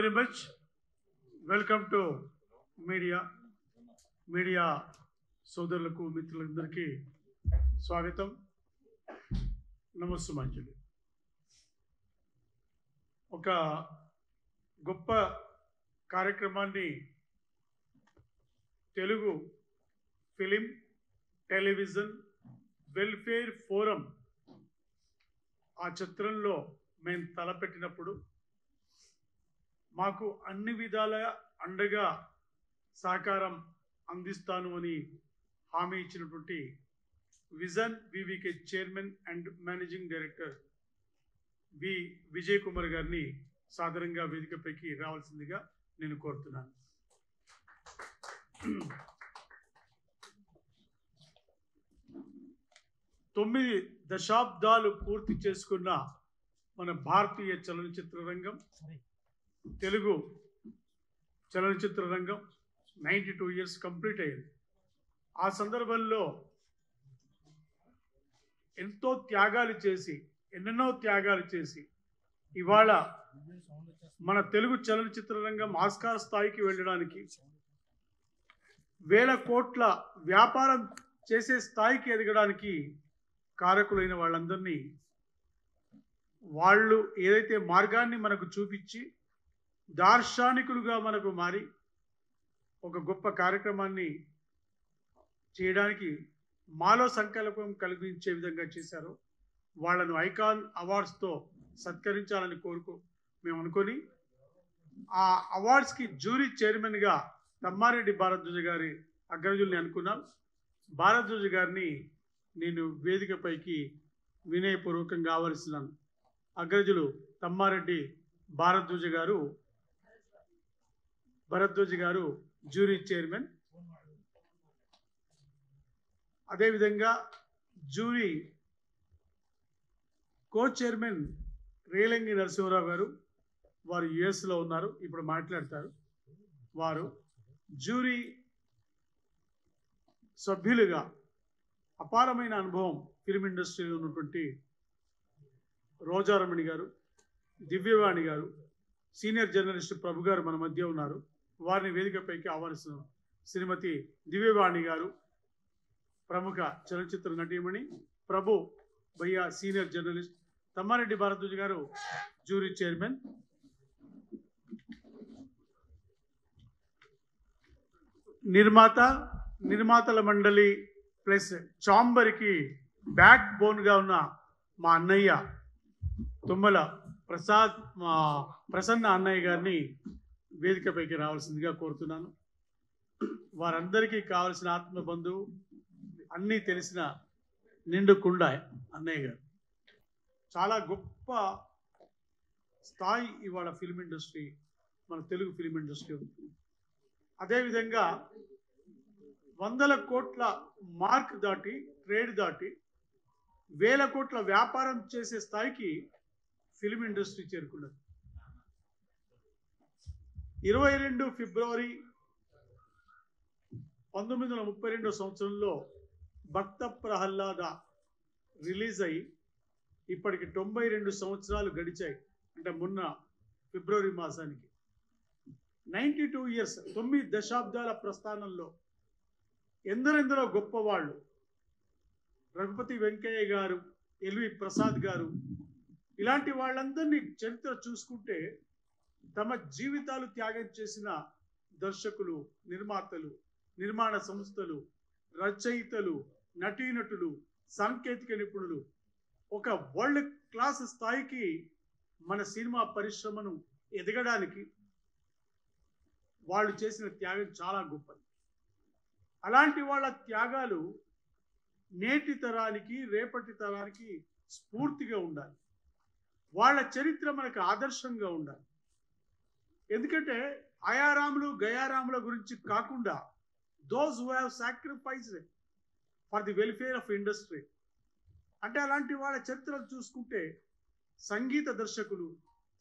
very much. Welcome to media సోదరులకు మిత్రులందరికీ స్వాగతం. నమస్సుమాంజలి. ఒక గొప్ప కార్యక్రమాన్ని Telugu film television welfare forum ఆ చిత్రంలో మేము తలపెట్టినప్పుడు మాకు అన్ని విధాల అండగా సహకారం అందిస్తాను అని హామీ ఇచ్చినటువంటి vision VVK chairman and managing director V Vijay Kumar గారిని సాదరంగా వేదికపైకి రావాల్సిందిగా నేను కోరుతున్నాను. తొమ్మిది దశాబ్దాలు పూర్తి చేసుకున్న మన భారతీయ చలనచిత్ర రంగం, తెలుగు చలనచిత్ర రంగం 92 years కంప్లీట్ అయ్యింది. ఆ సందర్భంలో ఎన్నెన్నో త్యాగాలు చేసి ఇవాళ మన తెలుగు చలనచిత్ర రంగం ఆస్కార్ స్థాయికి వెళ్ళడానికి, వేల కోట్ల వ్యాపారం చేసే స్థాయికి ఎదగడానికి కారకులైన వాళ్ళందరినీ, వాళ్ళు ఏదైతే మార్గాన్ని మనకు చూపించి దార్శనికులుగా మనకు మారి ఒక గొప్ప కార్యక్రమాన్ని చేయడానికి మాలో సంకల్పం కలిగించే విధంగా చేశారో వాళ్ళను ఐకాన్ అవార్డ్స్తో సత్కరించాలని మేము అనుకొని ఆ అవార్డ్స్కి జ్యూరీ చైర్మన్గా తమ్మారెడ్డి భారద్వాజ గారి అగ్రజుల్ని అనుకున్నాం. భారద్వాజ గారిని నేను వేదికపైకి వినయపూర్వకంగా ఆహ్వానిస్తున్నాను. అగ్రజులు తమ్మారెడ్డి భారద్వాజ గారు జ్యూరీ చైర్మన్. అదేవిధంగా jury co chairman Relangi Narasimha Rao గారు, వారు యుఎస్లో ఉన్నారు, ఇప్పుడు మాట్లాడతారు. వారు జ్యూరీ సభ్యులుగా అపారమైన అనుభవం ఫిల్మ్ ఇండస్ట్రీలో ఉన్నటువంటి రోజారమణి గారు, దివ్యవాణి గారు, సీనియర్ జర్నలిస్ట్ ప్రభు గారు మన మధ్య ఉన్నారు. వారిని వేదికపైకి ఆహ్వానిస్తున్నాం. శ్రీమతి దివ్యవాణి గారు ప్రముఖ చలనచిత్ర నటీమణి, ప్రభు భయ్య సీనియర్ జర్నలిస్ట్, తమ్మారెడ్డి భారద్వాజ గారు జ్యూరీ చైర్మన్. నిర్మాతల మండలి ప్లస్ చాంబర్కి బ్యాక్ బోన్గా ఉన్న మా అన్నయ్య తుమ్మల ప్రసన్న అన్నయ్య గారిని వేదికపైకి రావాల్సిందిగా కోరుతున్నాను. వారందరికీ కావలసిన ఆత్మబంధువు, అన్నీ తెలిసిన నిండు కుండ అన్నయ్య గారు. చాలా గొప్ప స్థాయి ఇవాళ ఫిల్మ్ ఇండస్ట్రీ, మన తెలుగు ఫిల్మ్ ఇండస్ట్రీ ఉంది. అదేవిధంగా 100 కోట్ల మార్క్ దాటి, ట్రేడ్ దాటి, 1000 కోట్ల వ్యాపారం చేసే స్థాయికి ఫిల్మ్ ఇండస్ట్రీ చేరుకున్నది. 22 ఫిబ్రవరి 1932 సంవత్సరంలో భక్త ప్రహ్లాద రిలీజ్ అయ్యి ఇప్పటికి 92 సంవత్సరాలు గడిచాయి. అంటే మొన్న ఫిబ్రవరి మాసానికి 92 years, 9 దశాబ్దాల ప్రస్థానంలో ఎందరెందరో గొప్పవాళ్ళు, రఘుపతి వెంకయ్య గారు, ఎల్వి ప్రసాద్ గారు, ఇలాంటి వాళ్ళందరినీ చరిత్ర చూసుకుంటే తమ జీవితాలు త్యాగం చేసిన దర్శకులు, నిర్మాతలు, నిర్మాణ సంస్థలు, రచయితలు, నటీనటులు, సాంకేతిక నిపుణులు ఒక వరల్డ్ క్లాస్ స్థాయికి మన సినిమా పరిశ్రమను ఎదగడానికి వాళ్ళు చేసిన త్యాగం చాలా గొప్పది. అలాంటి వాళ్ళ త్యాగాలు నేటి తరానికి, రేపటి తరానికి స్ఫూర్తిగా ఉండాలి. వాళ్ళ చరిత్ర మనకు ఆదర్శంగా ఉండాలి. ఎందుకంటే అయారాములు, గయారాముల గురించి కాకుండా those who have sacrificed for the welfare of industry, అంటే అలాంటి వాళ్ళ చరిత్రను చూసుకుంటే సంగీత దర్శకులు,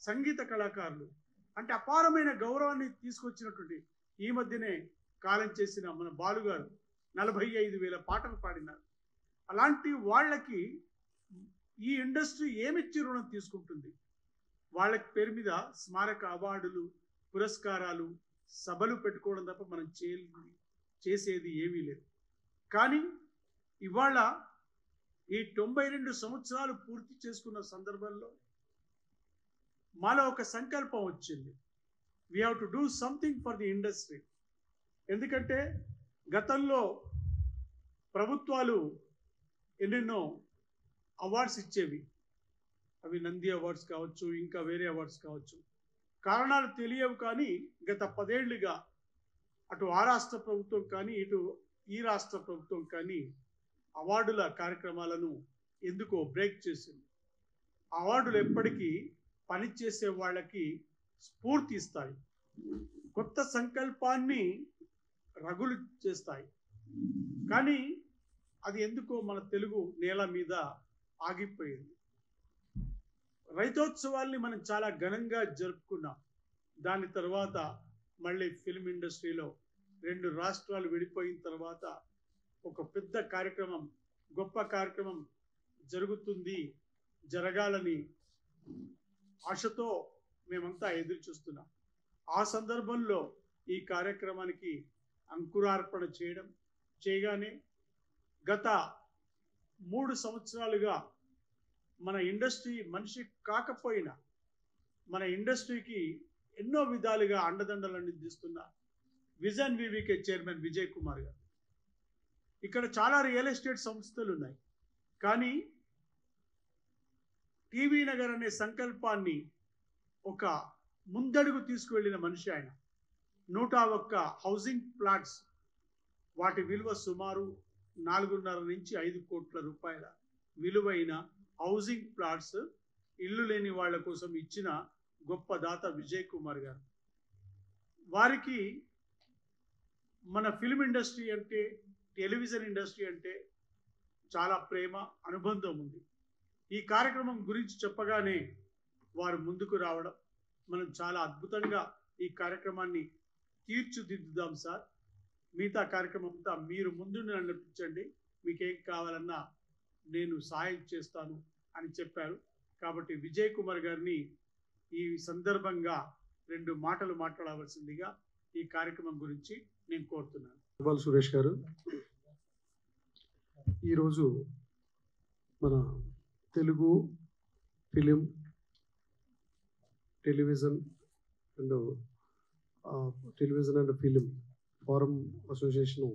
సంగీత కళాకారులు అంటే అపారమైన గౌరవాన్ని తీసుకొచ్చినటువంటి, ఈ మధ్యనే కాలం చేసిన మన బాలుగారు 45,000 పాటలు పాడినారు. అలాంటి వాళ్ళకి ఈ ఇండస్ట్రీ ఏమిచ్చి రుణం తీసుకుంటుంది? వాళ్ళకి పేరు మీద స్మారక అవార్డులు, పురస్కారాలు సభలు పెట్టుకోవడం తప్ప మనం చేసేది ఏమీ లేదు. కానీ ఇవాళ ఈ 92 సంవత్సరాలు పూర్తి చేసుకున్న సందర్భంలో మాలో ఒక సంకల్పం వచ్చింది. We have to do something for the industry. ఎందుకంటే గతంలో ప్రభుత్వాలు ఎన్నెన్నో అవార్డ్స్ ఇచ్చేవి. అవి నంది అవార్డ్స్ కావచ్చు, ఇంకా వేరే అవార్డ్స్ కావచ్చు. కారణాలు తెలియవు, కానీ గత 10 ఏళ్లుగా అటు ఆ రాష్ట్ర ప్రభుత్వం కానీ ఇటు ఈ రాష్ట్ర ప్రభుత్వం కానీ అవార్డుల కార్యక్రమాలను ఎందుకో బ్రేక్ చేసింది. అవార్డులు ఎప్పటికీ పనిచేసే వాళ్ళకి స్ఫూర్తి ఇస్తాయి, కొత్త సంకల్పాన్ని రగులు చేస్తాయి. కానీ అది ఎందుకో మన తెలుగు నేల మీద ఆగిపోయింది. రైతోత్సవాల్ని మనం చాలా ఘనంగా జరుపుకున్నాం. దాని తర్వాత మళ్ళీ ఫిల్మ్ ఇండస్ట్రీలో 2 రాష్ట్రాలు విడిపోయిన తర్వాత ఒక పెద్ద కార్యక్రమం, గొప్ప కార్యక్రమం జరగాలని ఆశతో మేమంతా ఎదురు చూస్తున్నాం. ఆ సందర్భంలో ఈ కార్యక్రమానికి అంకురార్పణ చేయగానే గత 3 సంవత్సరాలుగా మన ఇండస్ట్రీ మనిషి కాకపోయినా మన ఇండస్ట్రీకి ఎన్నో విధాలుగా అండదండలు అందిస్తున్న vision VVK chairman Vijay Kumar గారు. ఇక్కడ చాలా రియల్ ఎస్టేట్ సంస్థలు ఉన్నాయి, కానీ టీవీ నగర్ అనే సంకల్పాన్ని ఒక ముందడుగు తీసుకువెళ్ళిన మనిషి ఆయన. 101 హౌసింగ్ ప్లాట్స్, వాటి విలువ సుమారు 4.5 నుంచి 5 కోట్ల రూపాయల విలువైన హౌసింగ్ ప్లాట్స్ ఇల్లు లేని వాళ్ళ కోసం ఇచ్చిన గొప్ప దాత విజయ్ కుమార్ గారు. వారికి మన ఫిల్మ్ ఇండస్ట్రీ అంటే, టెలివిజన్ ఇండస్ట్రీ అంటే చాలా ప్రేమ, అనుబంధం ఉంది. ఈ కార్యక్రమం గురించి చెప్పగానే వారు ముందుకు రావడం, మనం చాలా అద్భుతంగా ఈ కార్యక్రమాన్ని తీర్చిదిద్దుదాం సార్, మిగతా కార్యక్రమం అంతా మీరు ముందు నడిపించండి, మీకేం కావాలన్నా నేను సహాయం చేస్తాను అని చెప్పారు. కాబట్టి విజయ్ కుమార్ గారిని ఈ సందర్భంగా 2 మాటలు మాట్లాడవలసిందిగా ఈ కార్యక్రమం గురించి నేను కోరుతున్నాను. సురేష్ గారు, ఈరోజు మన Telugu film, television and film forum association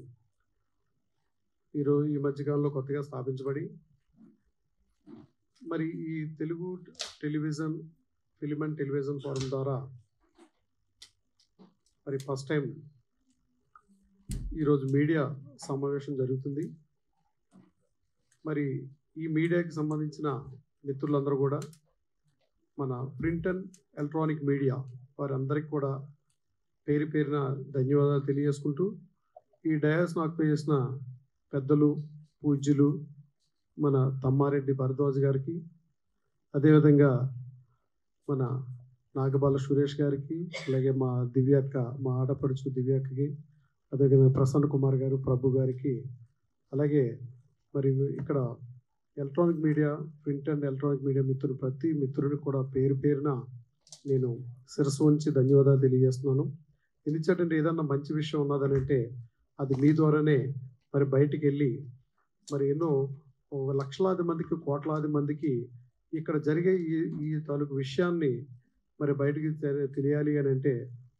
ఈ మధ్యకాలంలో కొత్తగా స్థాపించబడి, మరి ఈ Telugu television film and television forum ద్వారా మరి ఫస్ట్ టైం ఈరోజు మీడియా సమావేశం జరుగుతుంది. మరి ఈ మీడియాకి సంబంధించిన మిత్రులందరూ కూడా, మన ప్రింట్ అండ్ ఎలక్ట్రానిక్ మీడియా వారందరికీ కూడా పేరు పేరున ధన్యవాదాలు తెలియజేసుకుంటూ, ఈ డయాస్ను ఆక్యుపై చేసిన పెద్దలు, పూజ్యులు మన తమ్మారెడ్డి భరద్వాజ్ గారికి, అదేవిధంగా మన నాగబాల సురేష్ గారికి, అలాగే మా దివ్యక్క, మా ఆడపడుచు దివ్యక్కకి, అదేవిధంగా ప్రసన్న కుమార్ గారు, ప్రభు గారికి, అలాగే మరి ఇక్కడ electronic media, print and electronic media మిత్రులు ప్రతి మిత్రుడిని కూడా పేరు పేరున నేను శిరస్సు ఉంచి ధన్యవాదాలు తెలియజేస్తున్నాను. ఎందుకంటే ఏదన్నా మంచి విషయం ఉన్నదని అంటే అది మీ ద్వారానే మరి బయటికి వెళ్ళి మరి ఎన్నో లక్షలాది మందికి, కోట్లాది మందికి ఇక్కడ జరిగే ఈ తాలూకు విషయాన్ని మరి బయటికి తెలియాలి అని అంటే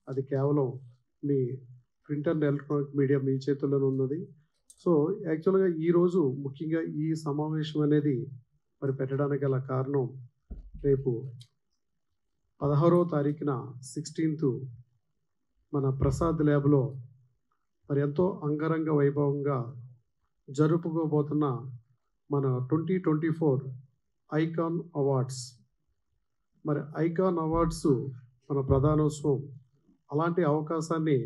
అది కేవలం me print and electronic media మీ చేతుల్లోనే ఉన్నది. సో యాక్చువల్గా ఈరోజు ముఖ్యంగా ఈ సమావేశం అనేది మరి పెట్టడానికి గల కారణం, రేపు 16వ తారీఖున 16th మన ప్రసాద్ ల్యాబ్లో మరి ఎంతో అంగరంగ వైభవంగా జరుపుకోబోతున్న మన 2024 ఐకాన్ అవార్డ్స్. మరి ఐకాన్ అవార్డ్స్ మన ప్రధానోత్సవం. అలాంటి అవకాశాన్ని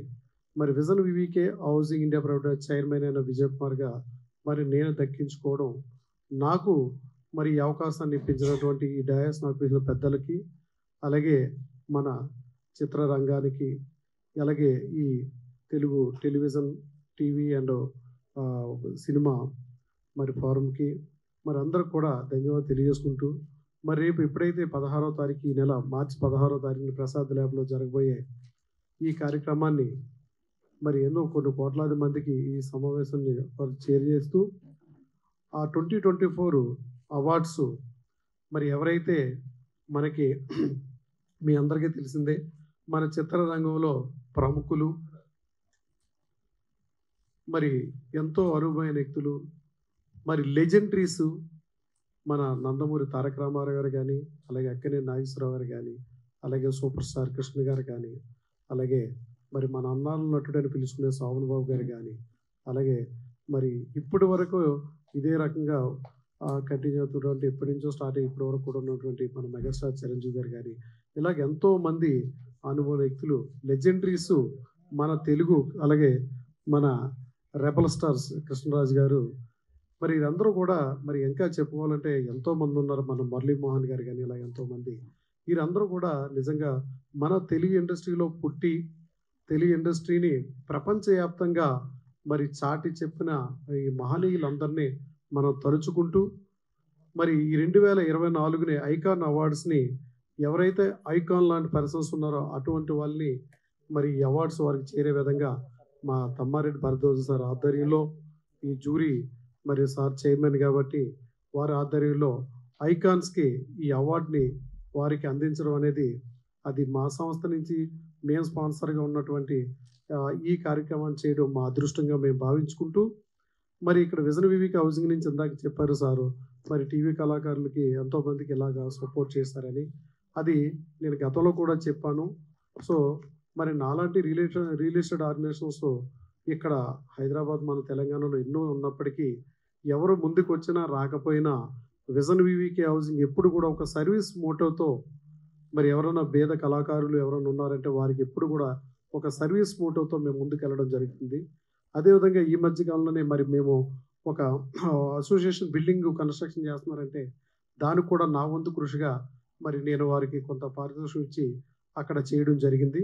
మరి vision VVK housing India private chairman అయిన విజయ్ కుమార్గా మరి నేను దక్కించుకోవడం, నాకు మరి ఈ అవకాశాన్ని ఇప్పించినటువంటి ఈ డయాస్ నాకు ఇచ్చిన పెద్దలకి, అలాగే మన చిత్రరంగానికి, అలాగే ఈ Telugu television, TV and cinema మరి ఫోరంకి మరి అందరికి కూడా ధన్యవాదాలు తెలియజేసుకుంటూ, మరి రేపు ఎప్పుడైతే 16వ తారీఖు, ఈ నెల మార్చి 16వ తారీఖున ప్రసాద్ ల్యాబ్లో జరగబోయే ఈ కార్యక్రమాన్ని మరి ఎన్నో కొన్ని కోట్లాది మందికి ఈ సమావేశాన్ని వారు చేరుచేస్తూ ఆ 2024 అవార్డ్స్ మరి ఎవరైతే మనకి మీ అందరికీ తెలిసిందే మన చిత్రరంగంలో ప్రముఖులు మరి ఎంతో అనుభవమైన వ్యక్తులు మరి లెజెండరీస్ మన నందమూరి తారక రామారావు గారు కానీ అలాగే అక్కినేని నాగేశ్వరరావు గారు కానీ అలాగే సూపర్ స్టార్ కృష్ణ గారు కానీ అలాగే మరి మన అన్నాల నటుడు అని పిలుచుకునే శోభన్ బాబు గారు కానీ అలాగే మరి ఇప్పటి వరకు ఇదే రకంగా కంటిన్యూ అవుతున్నటువంటి ఎప్పటి నుంచో స్టార్ట్ అయ్యి ఇప్పటి వరకు కూడా ఉన్నటువంటి మన మెగాస్టార్ చిరంజీవి గారు కానీ ఇలాగ ఎంతో మంది అనుభవ వ్యక్తులు లెజెండరీస్ మన తెలుగు అలాగే మన రెబల్ స్టార్స్ కృష్ణరాజు గారు మరి వీరందరూ కూడా మరి ఇంకా చెప్పుకోవాలంటే ఎంతో మంది ఉన్నారు. మన మురళీమోహన్ గారు కానీ ఇలా ఎంతో మంది వీరందరూ కూడా నిజంగా మన తెలుగు ఇండస్ట్రీలో పుట్టి తెలుగు ఇండస్ట్రీని ప్రపంచవ్యాప్తంగా మరి చాటి చెప్పిన ఈ మహనీయులందరినీ మనం తలుచుకుంటూ మరి ఈ 2024 ఐకాన్ అవార్డ్స్ని ఎవరైతే ఐకాన్ లాంటి పర్సన్స్ ఉన్నారో అటువంటి వాళ్ళని మరి ఈ అవార్డ్స్ వారికి చేరే విధంగా మా తమ్మారెడ్డి భరద్వాజ్ సార్ ఆధ్వర్యంలో ఈ జ్యూరీ మరి సార్ చైర్మన్ కాబట్టి వారి ఆధ్వర్యంలో ఐకాన్స్కి ఈ అవార్డుని వారికి అందించడం అనేది అది మా సంస్థ నుంచి మేము స్పాన్సర్గా ఉన్నటువంటి ఈ కార్యక్రమాన్ని చేయడం మా అదృష్టంగా మేము భావించుకుంటూ మరి ఇక్కడ విజన్ వివిక హౌసింగ్ నుంచి ఇందాక చెప్పారు సారు మరి టీవీ కళాకారులకి ఎంతోమందికి ఇలాగా సపోర్ట్ చేస్తారని అది నేను గతంలో కూడా చెప్పాను. సో మరి నాలాంటి రియల్ ఎస్టేట్ ఆర్గనైజేషన్స్ ఇక్కడ హైదరాబాద్ మన తెలంగాణలో ఎన్నో ఉన్నప్పటికీ ఎవరు ముందుకు వచ్చినా రాకపోయినా విజన్ వివికే హౌసింగ్ ఎప్పుడు కూడా ఒక సర్వీస్ మోటోతో మరి ఎవరైనా పేద కళాకారులు ఎవరైనా ఉన్నారంటే వారికి ఎప్పుడు కూడా ఒక సర్వీస్ మోటోతో మేము ముందుకు వెళ్ళడం జరుగుతుంది. అదేవిధంగా ఈ మధ్యకాలంలోనే మరి మేము ఒక అసోసియేషన్ బిల్డింగ్ కన్స్ట్రక్షన్ చేస్తున్నారంటే దానికి కూడా నా వంతు కృషిగా మరి నేను వారికి కొంత పారితోషికం ఇచ్చి అక్కడ చేయడం జరిగింది.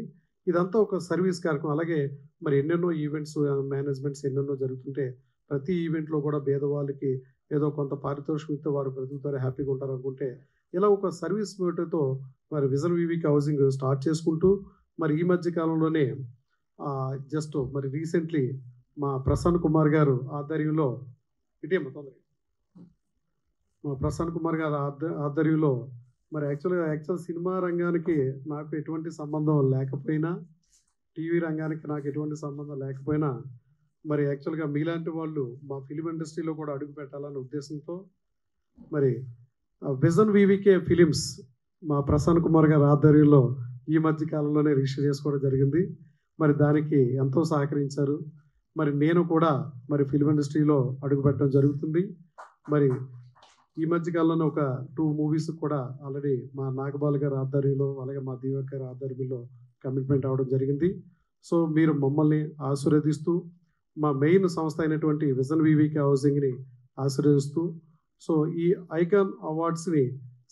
ఇదంతా ఒక సర్వీస్ కార్యక్రమం. అలాగే మరి ఎన్నెన్నో ఈవెంట్స్ మేనేజ్మెంట్స్ ఎన్నెన్నో జరుగుతుంటే ప్రతి ఈవెంట్లో కూడా పేదవాళ్ళకి ఏదో కొంత పారితోషికంతో వారు బ్రతుకుతారు హ్యాపీగా ఉంటారు అనుకుంటే ఇలా ఒక సర్వీస్ మోటోతో మరి విజన్ వివిక హౌసింగ్ స్టార్ట్ చేసుకుంటూ మరి ఈ మధ్య కాలంలోనే జస్ట్ మరి రీసెంట్లీ మా ప్రసన్న కుమార్ గారు ఆధ్వర్యంలో మా ప్రసన్న కుమార్ గారు ఆధ్వర్యంలో మరి యాక్చువల్ సినిమా రంగానికి నాకు ఎటువంటి సంబంధం లేకపోయినా టీవీ రంగానికి నాకు ఎటువంటి సంబంధం లేకపోయినా మరి యాక్చువల్గా మీలాంటి వాళ్ళు మా ఫిలిం ఇండస్ట్రీలో కూడా అడుగు పెట్టాలనే ఉద్దేశంతో మరి విజన్ వివికే ఫిలిమ్స్ మా ప్రసన్న కుమార్ గారి ఆధ్వర్యంలో ఈ మధ్య కాలంలోనే రిజిస్టర్ చేసుకోవడం జరిగింది. మరి దానికి ఎంతో సహకరించారు. మరి నేను కూడా మరి ఫిలిం ఇండస్ట్రీలో అడుగు పెట్టడం జరుగుతుంది. మరి ఈ మధ్య కాలంలో ఒక 2 మూవీస్ కూడా ఆల్రెడీ మా నాగబాల్ గారి ఆధ్వర్యంలో అలాగే మా దివ్యక్ గారి ఆధ్వర్యంలో కమిట్మెంట్ అవ్వడం జరిగింది. సో మీరు మమ్మల్ని ఆశీర్వదిస్తూ మా మెయిన్ సంస్థ అయినటువంటి విజన్ వివికే హౌసింగ్ని ఆశీర్వదిస్తూ సో ఈ ఐకాన్ అవార్డ్స్ని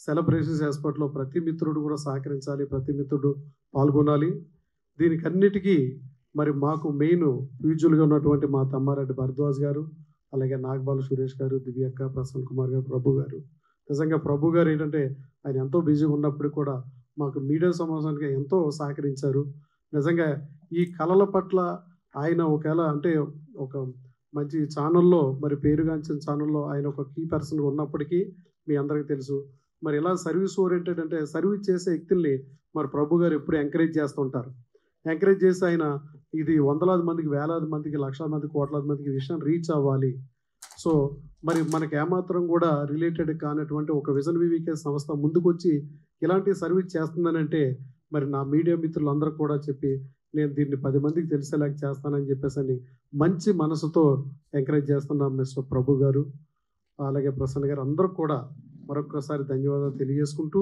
సెలబ్రేషన్స్ ఏర్పాట్లో ప్రతి మిత్రుడు కూడా సహకరించాలి, ప్రతి మిత్రుడు పాల్గొనాలి. దీనికి అన్నిటికీ మరి మాకు మెయిన్ యూజువల్గా ఉన్నటువంటి మా తమ్మారెడ్డి భరద్వాజ్ గారు అలాగే నాగబాల సురేష్ గారు, దివ్యక్క, ప్రసన్న కుమార్ గారు, ప్రభు గారు. నిజంగా ప్రభు గారు ఏంటంటే ఆయన ఎంతో బిజీగా ఉన్నప్పుడు కూడా మాకు మీడియా సమావేశానికి ఎంతో సహకరించారు. నిజంగా ఈ కళల పట్ల ఆయన ఒకవేళ అంటే ఒక మంచి ఛానల్లో మరి పేరుగాంచిన ఛానల్లో ఆయన ఒక కీ పర్సన్గా ఉన్నప్పటికీ మీ అందరికీ తెలుసు మరి ఇలా సర్వీస్ ఓరియంటెడ్ అంటే సర్వీస్ చేసే వ్యక్తుల్ని మరి ప్రభు గారు ఎప్పుడు ఎంకరేజ్ చేస్తుంటారు. ఎంకరేజ్ చేసి ఆయన ఇది వందలాది మందికి, వేలాది మందికి, లక్షల మందికి, కోట్లాది మందికి విషయం రీచ్ అవ్వాలి. సో మరి మనకి ఏమాత్రం కూడా రిలేటెడ్ కానటువంటి ఒక విజన్ వివికే సంస్థ ముందుకొచ్చి ఇలాంటి సర్వీస్ చేస్తుందనంటే మరి నా మీడియా మిత్రులందరూ కూడా చెప్పి నేను దీన్ని 10 మందికి తెలిసేలాగా చేస్తానని చెప్పేసి అని మంచి మనసుతో ఎంకరేజ్ చేస్తున్నాం మిస్టర్ ప్రభు గారు అలాగే ప్రసన్న గారు అందరూ కూడా మరొకసారి ధన్యవాదాలు తెలియజేసుకుంటూ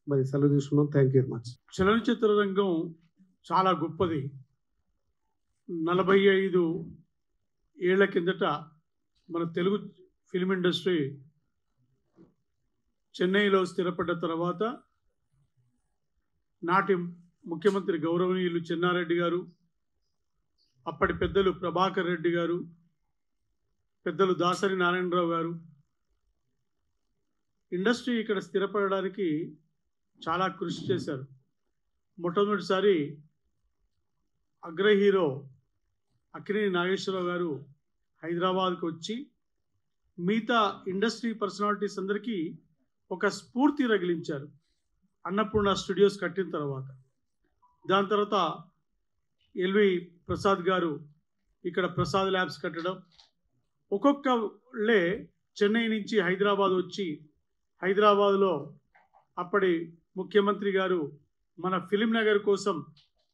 మరి సెలవు తీసుకున్నాం. Thank you very much. చలనచిత్ర రంగం చాలా గొప్పది. 45 ఏళ్ల కిందట మన తెలుగు ఫిల్మ్ ఇండస్ట్రీ చెన్నైలో స్థిరపడ్డ తర్వాత నాటి ముఖ్యమంత్రి గౌరవనీయులు చెన్నారెడ్డి గారు, అప్పటి పెద్దలు ప్రభాకర్ రెడ్డి గారు, పెద్దలు దాసరి నారాయణరావు గారు ఇండస్ట్రీ ఇక్కడ స్థిరపడడానికి చాలా కృషి చేశారు. మొట్టమొదటిసారి అగ్ర హీరో అక్కినేని నాగేశ్వరరావు గారు హైదరాబాద్కు వచ్చి మిగతా ఇండస్ట్రీ పర్సనాలిటీస్ అందరికీ ఒక స్ఫూర్తి రగిలించారు అన్నపూర్ణ స్టూడియోస్ కట్టిన తర్వాత. దాని తర్వాత ఎల్వి ప్రసాద్ గారు ఇక్కడ ప్రసాద్ ల్యాబ్స్ కట్టడం, ఒక్కొక్కళ్ళే చెన్నై నుంచి హైదరాబాద్ వచ్చి హైదరాబాద్లో అప్పటి ముఖ్యమంత్రి గారు మన ఫిలిం నగర్ కోసం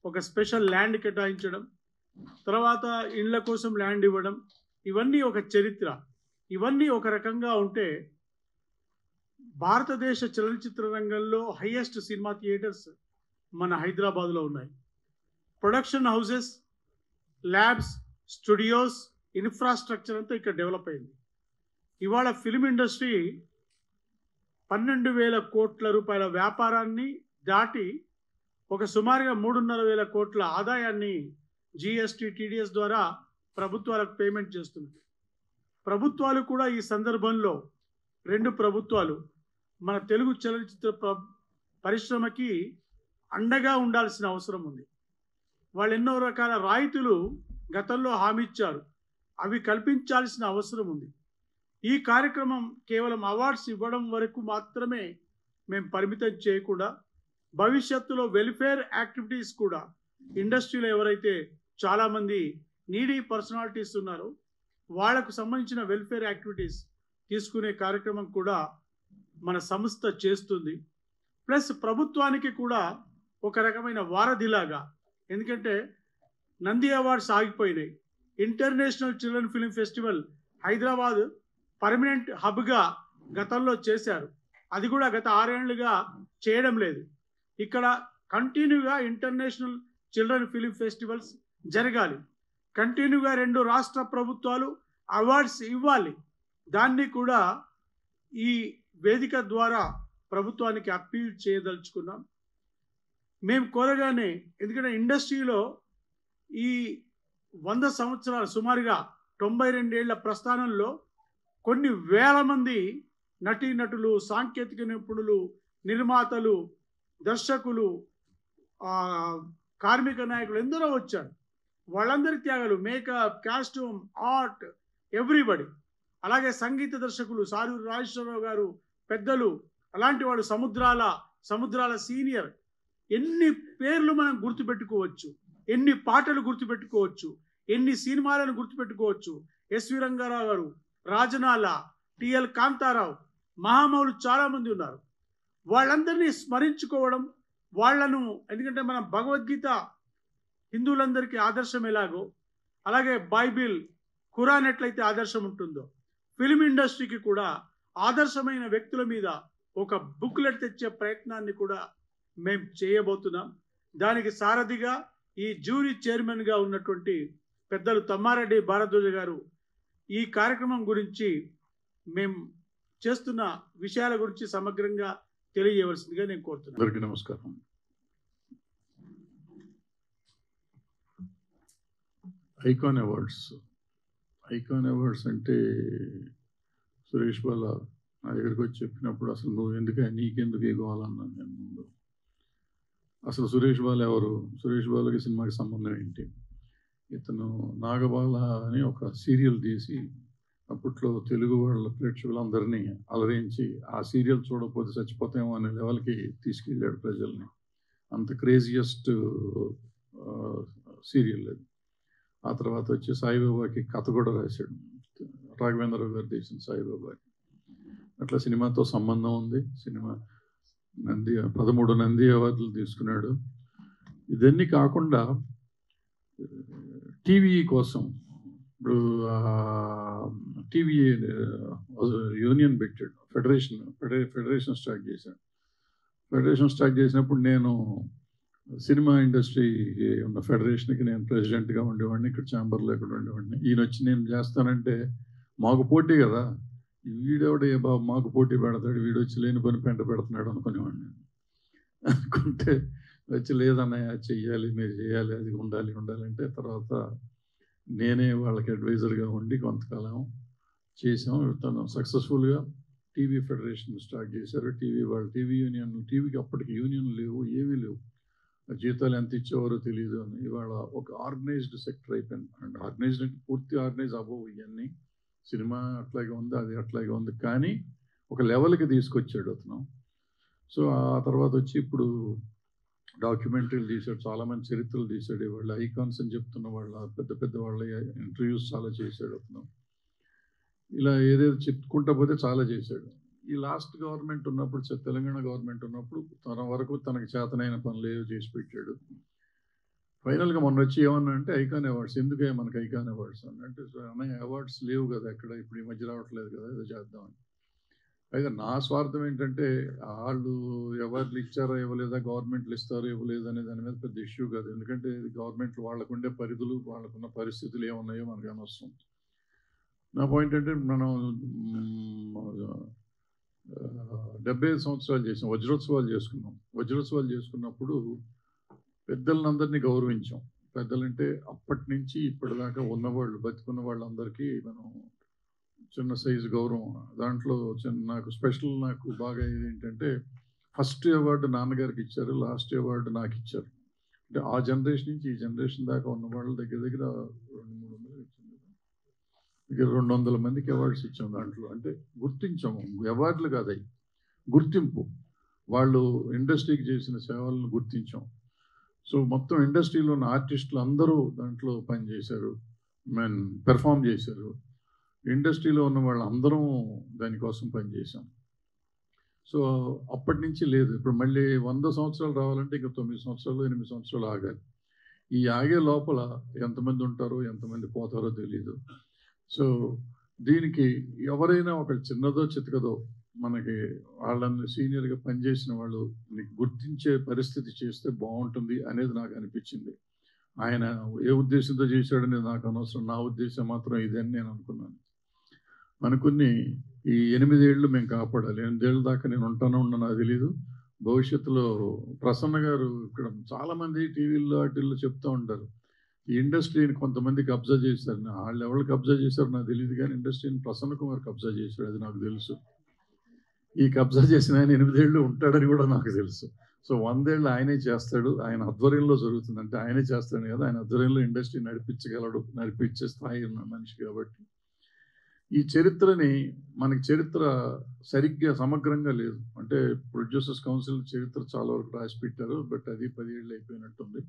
ఒక స్పెషల్ ల్యాండ్ కేటాయించడం, తర్వాత ఇళ్ళ కోసం ల్యాండ్ ఇవ్వడం, ఇవన్నీ ఒక చరిత్ర. ఇవన్నీ ఒక రకంగా ఉంటే భారతదేశ చలనచిత్ర రంగంలో హైయెస్ట్ సినిమా థియేటర్స్ మన హైదరాబాద్లో ఉన్నాయి. Production houses, labs, studios, infrastructure అంతా ఇక్కడ డెవలప్ అయింది. ఇవాళ ఫిలిం ఇండస్ట్రీ 12,000 కోట్ల రూపాయల వ్యాపారాన్ని దాటి ఒక సుమారుగా 3,500 కోట్ల ఆదాయాన్ని జిఎస్టీ, టీడీఎస్ ద్వారా ప్రభుత్వాలకు పేమెంట్ చేస్తుంది. ప్రభుత్వాలు కూడా ఈ సందర్భంలో 2 ప్రభుత్వాలు మన తెలుగు చలనచిత్ర పరిశ్రమకి అండగా ఉండాల్సిన అవసరం ఉంది. వాళ్ళు ఎన్నో రకాల రాయితీలు గతంలో హామీ ఇచ్చారు, అవి కల్పించాల్సిన అవసరం ఉంది. ఈ కార్యక్రమం కేవలం అవార్డ్స్ ఇవ్వడం వరకు మాత్రమే మేము పరిమితం చేయకుండా భవిష్యత్తులో వెల్ఫేర్ యాక్టివిటీస్ కూడా ఇండస్ట్రీలో ఎవరైతే చాలామంది నీడీ పర్సనాలిటీస్ ఉన్నారో వాళ్లకు సంబంధించిన వెల్ఫేర్ యాక్టివిటీస్ తీసుకునే కార్యక్రమం కూడా మన సంస్థ చేస్తుంది. ప్లస్ ప్రభుత్వానికి కూడా ఒక రకమైన వారధిలాగా, ఎందుకంటే నంది అవార్డ్స్ ఆగిపోయినాయి, international children film festival Hyderabad permanent హబ్గా గతంలో చేశారు, అది కూడా గత 6 ఏళ్లుగా చేయడం లేదు. ఇక్కడ కంటిన్యూగా ఇంటర్నేషనల్ చిల్డ్రన్ ఫిలిం ఫెస్టివల్స్ జరగాలి, కంటిన్యూగా 2 రాష్ట్ర ప్రభుత్వాలు అవార్డ్స్ ఇవ్వాలి. దాన్ని కూడా ఈ వేదిక ద్వారా ప్రభుత్వానికి అప్పీల్ చేయదలుచుకున్నాం. మేము కోరగానే, ఎందుకంటే ఇండస్ట్రీలో ఈ 100 సంవత్సరాలు సుమారుగా 92 ఏళ్ల ప్రస్థానంలో కొన్ని వేల మంది నటీనటులు, సాంకేతిక నిపుణులు, నిర్మాతలు, దర్శకులు, కార్మిక నాయకులు ఎందరో వచ్చారు. వాళ్ళందరి త్యాగాలు, మేకప్, కాస్ట్యూమ్, ఆర్ట్, ఎవ్రీబడి. అలాగే సంగీత దర్శకులు సారూరి రాజేశ్వరరావు గారు పెద్దలు, అలాంటి వాడు సముద్రాల సీనియర్. ఎన్ని పేర్లు మనం గుర్తుపెట్టుకోవచ్చు, ఎన్ని పాటలు గుర్తుపెట్టుకోవచ్చు, ఎన్ని సినిమాలను గుర్తుపెట్టుకోవచ్చు. ఎస్వి రంగారావు గారు, రాజనాల, టిఎల్ కాంతారావు, మహామౌలు చాలామంది ఉన్నారు. వాళ్ళందరినీ స్మరించుకోవడం, వాళ్లను, ఎందుకంటే మనం భగవద్గీత హిందువులందరికీ ఆదర్శం ఎలాగో, అలాగే బైబిల్, ఖురాన్ ఎట్లయితే ఆదర్శం ఉంటుందో, ఫిలిం ఇండస్ట్రీకి కూడా ఆదర్శమైన వ్యక్తుల మీద ఒక బుక్లెట్ తెచ్చే ప్రయత్నాన్ని కూడా మేము చేయబోతున్నాం. దానికి సారథిగా ఈ జ్యూరీ చైర్మన్గా ఉన్నటువంటి పెద్దలు తమ్మారెడ్డి భారద్వాజ గారు ఈ కార్యక్రమం గురించి, మేము చేస్తున్న విషయాల గురించి సమగ్రంగా తెలియజేయవలసిందిగా నేను కోరుతున్నాను. అందరికీ నమస్కారం. ఐకాన్ అవార్డ్స్ అంటే సురేష్ బాల నా దగ్గరికి వచ్చి చెప్పినప్పుడు అసలు నీకెందుకు ఎగవాలన్నాను నేను ముందు. అసలు సురేష్ బాల ఎవరు, సురేష్ బాలకి సినిమాకి సంబంధం ఏంటి? ఇతను నాగబాల అని ఒక సీరియల్ తీసి అప్పట్లో తెలుగు వాళ్ళ ప్రేక్షకులందరినీ అలరించి ఆ సీరియల్ చూడకపోతే చచ్చిపోతామో అనే లెవెల్కి తీసుకెళ్ళాడు ప్రజల్ని. అంత క్రేజియస్ట్ సీరియల్ అది. ఆ తర్వాత వచ్చి సాయిబాబాకి కథ కూడా రాశాడు, రాఘవేంద్రరావు గారు తీసిన సాయిబాబాకి. అట్లా సినిమాతో సంబంధం ఉంది. సినిమా 13 నంది అవార్డులు తీసుకున్నాడు. ఇదన్నీ కాకుండా టీవీ కోసం ఇప్పుడు టీవీ యూనియన్ పెట్టాడు, ఫెడరేషన్ స్టార్ట్ చేశాడు. ఫెడరేషన్ స్టార్ట్ చేసినప్పుడు నేను సినిమా ఇండస్ట్రీ ఉన్న ఫెడరేషన్కి నేను ప్రెసిడెంట్గా ఉండేవాడిని, ఇక్కడ ఛాంబర్లో ఇక్కడ ఉండేవాడిని. ఈయన వచ్చి నేను చేస్తానంటే మాకు పోటీ కదా, వీడెవడే బాబు మాకు పోటీ పెడతాడు, వీడు వచ్చి లేని పని పెంట పెడుతున్నాడు అనుకునేవాడిని. అనుకుంటే వచ్చి లేదన్నయ్య చెయ్యాలి, మీరు చేయాలి, అది ఉండాలి అంటే తర్వాత నేనే వాళ్ళకి అడ్వైజర్గా ఉండి కొంతకాలం చేసాం. తను సక్సెస్ఫుల్గా టీవీ ఫెడరేషన్ స్టార్ట్ చేశారు. టీవీ యూనియన్, టీవీకి అప్పటికి యూనియన్ లేవు, ఏమీ లేవు. జీతాలు ఎంత ఇచ్చేవారో తెలియదు అని. ఇవాళ ఒక ఆర్గనైజ్డ్ సెక్టర్ అయిపోయింది. అండ్ ఆర్గనైజ్డ్ అంటే పూర్తి ఆర్గనైజ్ అవ్వవు ఇవన్నీ. సినిమా అట్లాగే ఉంది, అది అట్లాగే ఉంది, కానీ ఒక లెవెల్కి తీసుకొచ్చాడు అతను. సో ఆ తర్వాత వచ్చి ఇప్పుడు డాక్యుమెంటరీలు తీశాడు, చాలామంది చరిత్రలు తీశాడు. వాళ్ళ ఐకాన్స్ అని చెప్తున్న వాళ్ళ పెద్ద పెద్ద వాళ్ళ ఇంటర్వ్యూస్ చాలా చేశాడు అతను. ఇలా ఏదేదో చెప్పుకుంటా పోతే చాలా చేశాడు. ఈ లాస్ట్ గవర్నమెంట్ ఉన్నప్పుడు, తెలంగాణ గవర్నమెంట్ ఉన్నప్పుడు తన వరకు తనకు చేతనైన పనులు ఏవో చేసి పెట్టాడు. ఫైనల్గా మొన్న వచ్చి ఏమన్నా అంటే ఐకాన్ అవార్డ్స్, ఎందుకే మనకి ఐకాన్ అవార్డ్స్ అని అంటే, అన్నయ్య అవార్డ్స్ లేవు కదా ఎక్కడ, ఇప్పుడు ఈ మధ్య రావట్లేదు కదా, ఏదో చేద్దామని. అయితే నా స్వార్థం ఏంటంటే వాళ్ళు అవార్డులు ఇచ్చారో ఇవ్వలేదా, గవర్నమెంట్లు ఇస్తారో ఇవ్వలేదు అనే దాని మీద పెద్ద ఇష్యూ కాదు. ఎందుకంటే గవర్నమెంట్లు వాళ్ళకుండే పరిధులు, వాళ్ళకున్న పరిస్థితులు ఏమున్నాయో మనకు అనవసరం. నా పాయింట్ అంటే మనం 75 సంవత్సరాలు చేసాం, వజ్రోత్సవాలు చేసుకున్నాం. వజ్రోత్సవాలు చేసుకున్నప్పుడు పెద్దలందరినీ గౌరవించాం. పెద్దలంటే అప్పటి నుంచి ఇప్పటిదాకా ఉన్నవాళ్ళు, బతికున్న వాళ్ళందరికీ మనం చిన్న సైజు గౌరవం. దాంట్లో నాకు స్పెషల్, నాకు బాగా ఏంటంటే ఫస్ట్ అవార్డు నాన్నగారికి ఇచ్చారు, లాస్ట్ అవార్డు నాకు ఇచ్చారు. అంటే ఆ జనరేషన్ నుంచి ఈ జనరేషన్ దాకా ఉన్న వాళ్ళ దగ్గర 200 మందికి అవార్డ్స్ ఇచ్చాం. దాంట్లో అంటే గుర్తించాము, అవార్డులు కాదు అవి, గుర్తింపు. వాళ్ళు ఇండస్ట్రీకి చేసిన సేవలను గుర్తించాం. సో మొత్తం ఇండస్ట్రీలో ఉన్న ఆర్టిస్టులు అందరూ దాంట్లో పనిచేశారు, పెర్ఫామ్ చేశారు. ఇండస్ట్రీలో ఉన్న వాళ్ళు అందరం దానికోసం పనిచేసాం. సో అప్పటి నుంచి లేదు. ఇప్పుడు మళ్ళీ 100 సంవత్సరాలు రావాలంటే ఇంకా 9 సంవత్సరాలు 8 సంవత్సరాలు ఆగాలి. ఈ ఆగే లోపల ఎంతమంది ఉంటారో ఎంతమంది పోతారో తెలియదు. సో దీనికి ఎవరైనా ఒక చిన్నదో చితకదో మనకి వాళ్ళని సీనియర్గా పనిచేసిన వాళ్ళు గుర్తించే పరిస్థితి చేస్తే బాగుంటుంది అనేది నాకు అనిపించింది. ఆయన ఏ ఉద్దేశంతో చేశాడనేది నాకు అనవసరం, నా ఉద్దేశం మాత్రం ఇదని నేను అనుకున్నాను. అనుకుని ఈ 8 ఏళ్ళు మేము కాపాడాలి. 8 ఏళ్ళ దాకా నేను ఉంటానో నాకు తెలీదు. భవిష్యత్తులో ప్రసన్న గారు ఇక్కడ చాలామంది టీవీల్లో వాటిల్లో చెప్తూ ఉంటారు, ఈ ఇండస్ట్రీని కొంతమంది కబ్జా చేశారు. వాళ్ళు ఎవరు కబ్జా చేశారు నాకు తెలియదు, కానీ ఇండస్ట్రీని ప్రసన్న కుమార్ కబ్జా చేశాడు, అది నాకు తెలుసు. ఈ కబ్జా చేసిన ఆయన 8 ఏళ్ళు ఉంటాడని కూడా నాకు తెలుసు. సో 100 ఏళ్ళు ఆయనే చేస్తాడు, ఆయన ఆధ్వర్యంలో జరుగుతుంది. అంటే ఆయనే చేస్తాడు కదా, ఆయన ఆధ్వర్యంలో ఇండస్ట్రీ నడిపించగలడు, నడిపించే స్థాయి ఉన్న మనిషి. కాబట్టి ఈ చరిత్రని, మనకి చరిత్ర సరిగ్గా సమగ్రంగా లేదు. అంటే ప్రొడ్యూసర్స్ కౌన్సిల్ చరిత్ర చాలా వరకు రాసి పెట్టారు, బట్ అది 10 ఏళ్ళు అయిపోయినట్టుంది.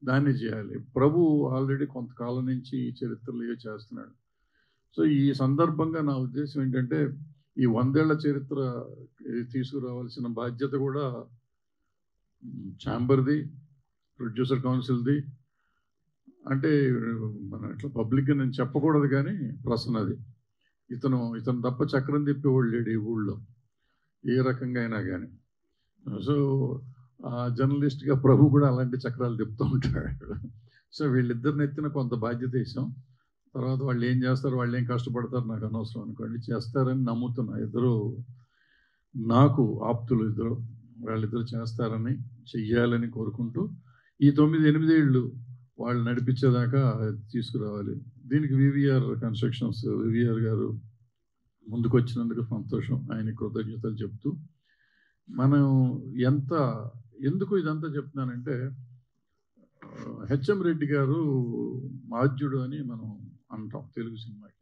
దాన్ని చేయాలి. ప్రభు ఆల్రెడీ కొంతకాలం నుంచి ఈ చరిత్రలు చేస్తున్నాడు. సో ఈ సందర్భంగా నా ఉద్దేశం ఏంటంటే, ఈ 100 ఏళ్ల చరిత్ర తీసుకురావాల్సిన బాధ్యత కూడా ఛాంబర్ది, ప్రొడ్యూసర్ కౌన్సిల్ది. అంటే మన ఇట్లా పబ్లిక్గా నేను చెప్పకూడదు, కానీ ప్రసన్నది. ఇతను తప్ప చక్రం తిప్పేవాళ్ళు లేడు ఈ ఊళ్ళో, ఏ రకంగా అయినా కానీ. సో జర్నలిస్ట్గా ప్రభు కూడా అలాంటి చక్రాలు తిప్పుతూ ఉంటాడు. సో వీళ్ళిద్దరిని ఎత్తిన కొంత బాధ్యత వేసాం. తర్వాత వాళ్ళు ఏం చేస్తారు, వాళ్ళు ఏం కష్టపడతారు నాకు అనవసరం అనుకోండి, చేస్తారని నమ్ముతున్నా. ఇద్దరు నాకు ఆప్తులు, వాళ్ళిద్దరు చేస్తారని, చెయ్యాలని కోరుకుంటూ ఈ 9-8 ఏళ్ళు వాళ్ళు నడిపించేదాకా తీసుకురావాలి. దీనికి వివిఆర్ కన్స్ట్రక్షన్స్ వివిఆర్ గారు ముందుకు వచ్చినందుకు సంతోషం, ఆయన కృతజ్ఞతలు చెప్తూ, మనం ఎందుకు ఇదంతా చెప్తున్నానంటే, హెచ్ఎం రెడ్డి గారు మాధ్యుడు అని మనం అంటాం తెలుగు సినిమాకి.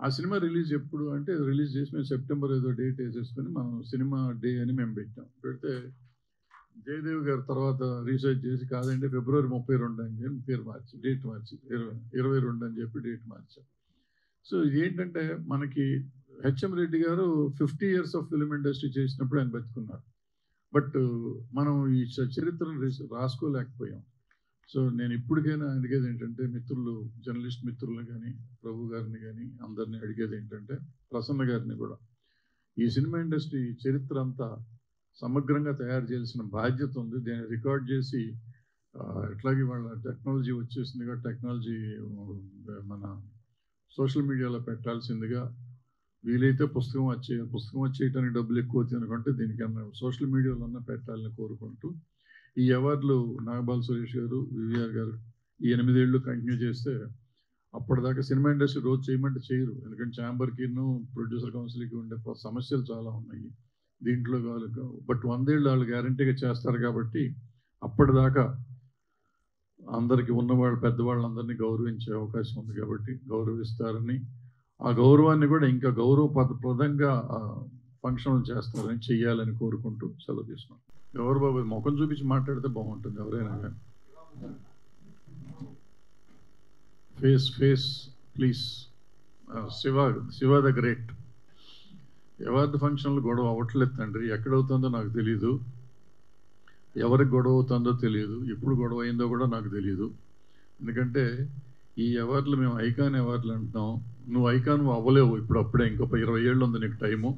ఆ సినిమా రిలీజ్ ఎప్పుడు అంటే, రిలీజ్ చేసి మేము సెప్టెంబర్ ఏదో డేట్ వేసేసుకొని మనం సినిమా డే అని మేము పెట్టాం. పెడితే జయదేవ్ గారు తర్వాత రీసెర్చ్ చేసి కాదంటే ఫిబ్రవరి 32 అని చెప్పి పేరు మార్చి, డేట్ మార్చి 22 అని చెప్పి డేట్ మార్చాం. సో ఇదేంటంటే, మనకి హెచ్ఎం రెడ్డి గారు 50 years ఆఫ్ ఫిల్మ్ ఇండస్ట్రీ చేసినప్పుడు ఆయన బతుకున్నారు. బట్ మనం ఈ చరిత్రను రాసుకోలేకపోయాం. సో నేను ఇప్పటికైనా అడిగేది ఏంటంటే, మిత్రులు, జర్నలిస్ట్ మిత్రులను కానీ, ప్రభు గారిని కానీ అందరినీ అడిగేది ఏంటంటే, ప్రసన్న గారిని కూడా ఈ సినిమా ఇండస్ట్రీ చరిత్ర అంతా సమగ్రంగా తయారు చేయాల్సిన బాధ్యత ఉంది. దీన్ని రికార్డ్ చేసి ఎట్లాగే వాళ్ళ టెక్నాలజీ వచ్చేసిందిగా, టెక్నాలజీ మన సోషల్ మీడియాలో పెట్టాల్సిందిగా, వీలైతే పుస్తకం వచ్చేయటానికి డబ్బులు ఎక్కువ అవుతుంది అనుకుంటే దీనికన్నా సోషల్ మీడియాలో పెట్టాలని కోరుకుంటూ, ఈ అవార్డులు నాగబాల సురేష్ గారు, వివిఆర్ గారు ఈ 8 ఏళ్ళు కంటిన్యూ చేస్తే, అప్పటిదాకా సినిమా ఇండస్ట్రీ రోజు చేయమంటే చేయరు. ఎందుకంటే ఛాంబర్కి, ప్రొడ్యూసర్ కౌన్సిల్కి ఉండే సమస్యలు చాలా ఉన్నాయి దీంట్లో. బట్ 100 ఏళ్ళు వాళ్ళు గ్యారంటీగా చేస్తారు కాబట్టి అప్పటిదాకా అందరికీ ఉన్నవాళ్ళు పెద్దవాళ్ళందరినీ గౌరవించే అవకాశం ఉంది కాబట్టి గౌరవిస్తారని, ఆ గౌరవాన్ని కూడా ఇంకా గౌరవప్రదంగా ఫంక్షన్లు చేస్తారని, చెయ్యాలని కోరుకుంటూ సెలవు తీసుకున్నాం. ఎవరు బాబు ముఖం చూపించి మాట్లాడితే బాగుంటుంది ఎవరైనా కానీ. Face please. Shiva the great. Award ఫంక్షన్లు గొడవ అవ్వట్లేదు తండ్రి. ఎక్కడవుతుందో నాకు తెలీదు, ఎవరికి గొడవ అవుతుందో తెలియదు, ఎప్పుడు గొడవ అయిందో కూడా నాకు తెలియదు. ఎందుకంటే ఈ అవార్డులు మేము ఐకాన్ అవార్డులు అంటున్నాం. నువ్వు ఐకాన్ అవ్వలేవు ఇప్పుడు, అప్పుడే ఇంకొక 20 ఏళ్ళు ఉంది నీకు టైము,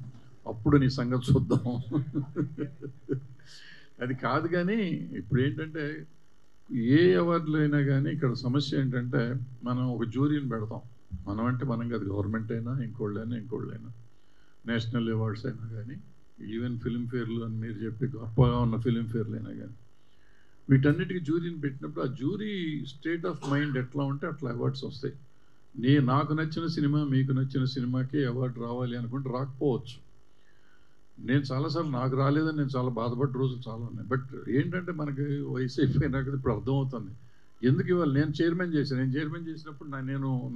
అప్పుడు నీ సంగతి చూద్దాం. అది కాదు. కానీ ఇప్పుడు ఏంటంటే ఏ అవార్డులు అయినా కానీ ఇక్కడ సమస్య ఏంటంటే మనం ఒక జ్యూరీని పెడతాం. మనం అంటే మనం కాదు, గవర్నమెంట్ అయినా ఇంకోళ్ళైనా నేషనల్ అవార్డ్స్ అయినా కానీ, ఈవెన్ ఫిల్మ్ఫేర్లు అని మీరు చెప్పి గొప్పగా ఉన్న ఫిల్మ్ఫేర్లు అయినా కానీ, వీటన్నిటికీ జ్యూరీని పెట్టినప్పుడు ఆ జ్యూరీ స్టేట్ ఆఫ్ మైండ్ ఎట్లా ఉంటే అట్లా అవార్డ్స్ వస్తాయి. నాకు నచ్చిన సినిమా మీకు నచ్చిన సినిమాకి అవార్డు రావాలి అనుకుంటే రాకపోవచ్చు. నేను చాలాసార్లు నాకు రాలేదని నేను చాలా బాధపడ్డ రోజులు చాలా ఉన్నాయి. బట్ ఏంటంటే మనకి వయసు అయిపోయినాక ఇప్పుడు అర్థమవుతుంది ఎందుకు ఇవ్వాలి. నేను చైర్మన్ చేసినప్పుడు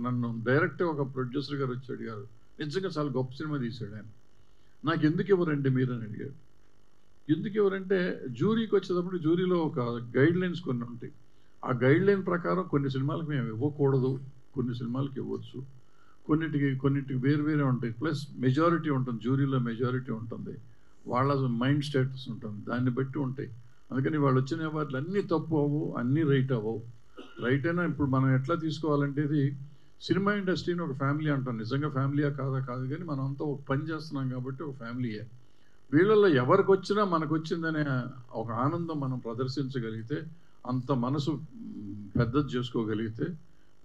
నన్ను డైరెక్ట్గా ఒక ప్రొడ్యూసర్ గారు వచ్చి అడిగారు, నిజంగా చాలా గొప్ప సినిమా తీశాడు ఆయన, నాకు ఎందుకు ఇవ్వరండి మీరు అని అడిగాడు. ఎందుకు ఎవరంటే జ్యూరీకి వచ్చేటప్పుడు జ్యూరీలో ఒక గైడ్ లైన్స్ కొన్ని ఉంటాయి. ఆ గైడ్ లైన్ ప్రకారం కొన్ని సినిమాలకు మేము ఇవ్వకూడదు, కొన్ని సినిమాలకు ఇవ్వచ్చు, కొన్నిటికి వేరే ఉంటాయి. ప్లస్ మెజారిటీ ఉంటుంది, జ్యూరీలో మెజారిటీ ఉంటుంది, వాళ్ళ మైండ్ స్టేటస్ ఉంటుంది, దాన్ని బట్టి ఉంటాయి. అందుకని వాళ్ళు వచ్చిన అవార్డులు అన్నీ తప్పు అవ్వవు, అన్నీ రైట్ అవ్వవు. రైట్ అయినా ఇప్పుడు మనం ఎట్లా తీసుకోవాలంటే ఇది సినిమా ఇండస్ట్రీని ఒక ఫ్యామిలీ అంటాం. నిజంగా ఫ్యామిలీయా కాదు కానీ మనం అంతా ఒక పని చేస్తున్నాం కాబట్టి ఒక ఫ్యామిలీయే. వీళ్ళల్లో ఎవరికి వచ్చినా మనకు వచ్చిందనే ఒక ఆనందం మనం ప్రదర్శించగలిగితే, అంత మనసు పెద్దది చేసుకోగలిగితే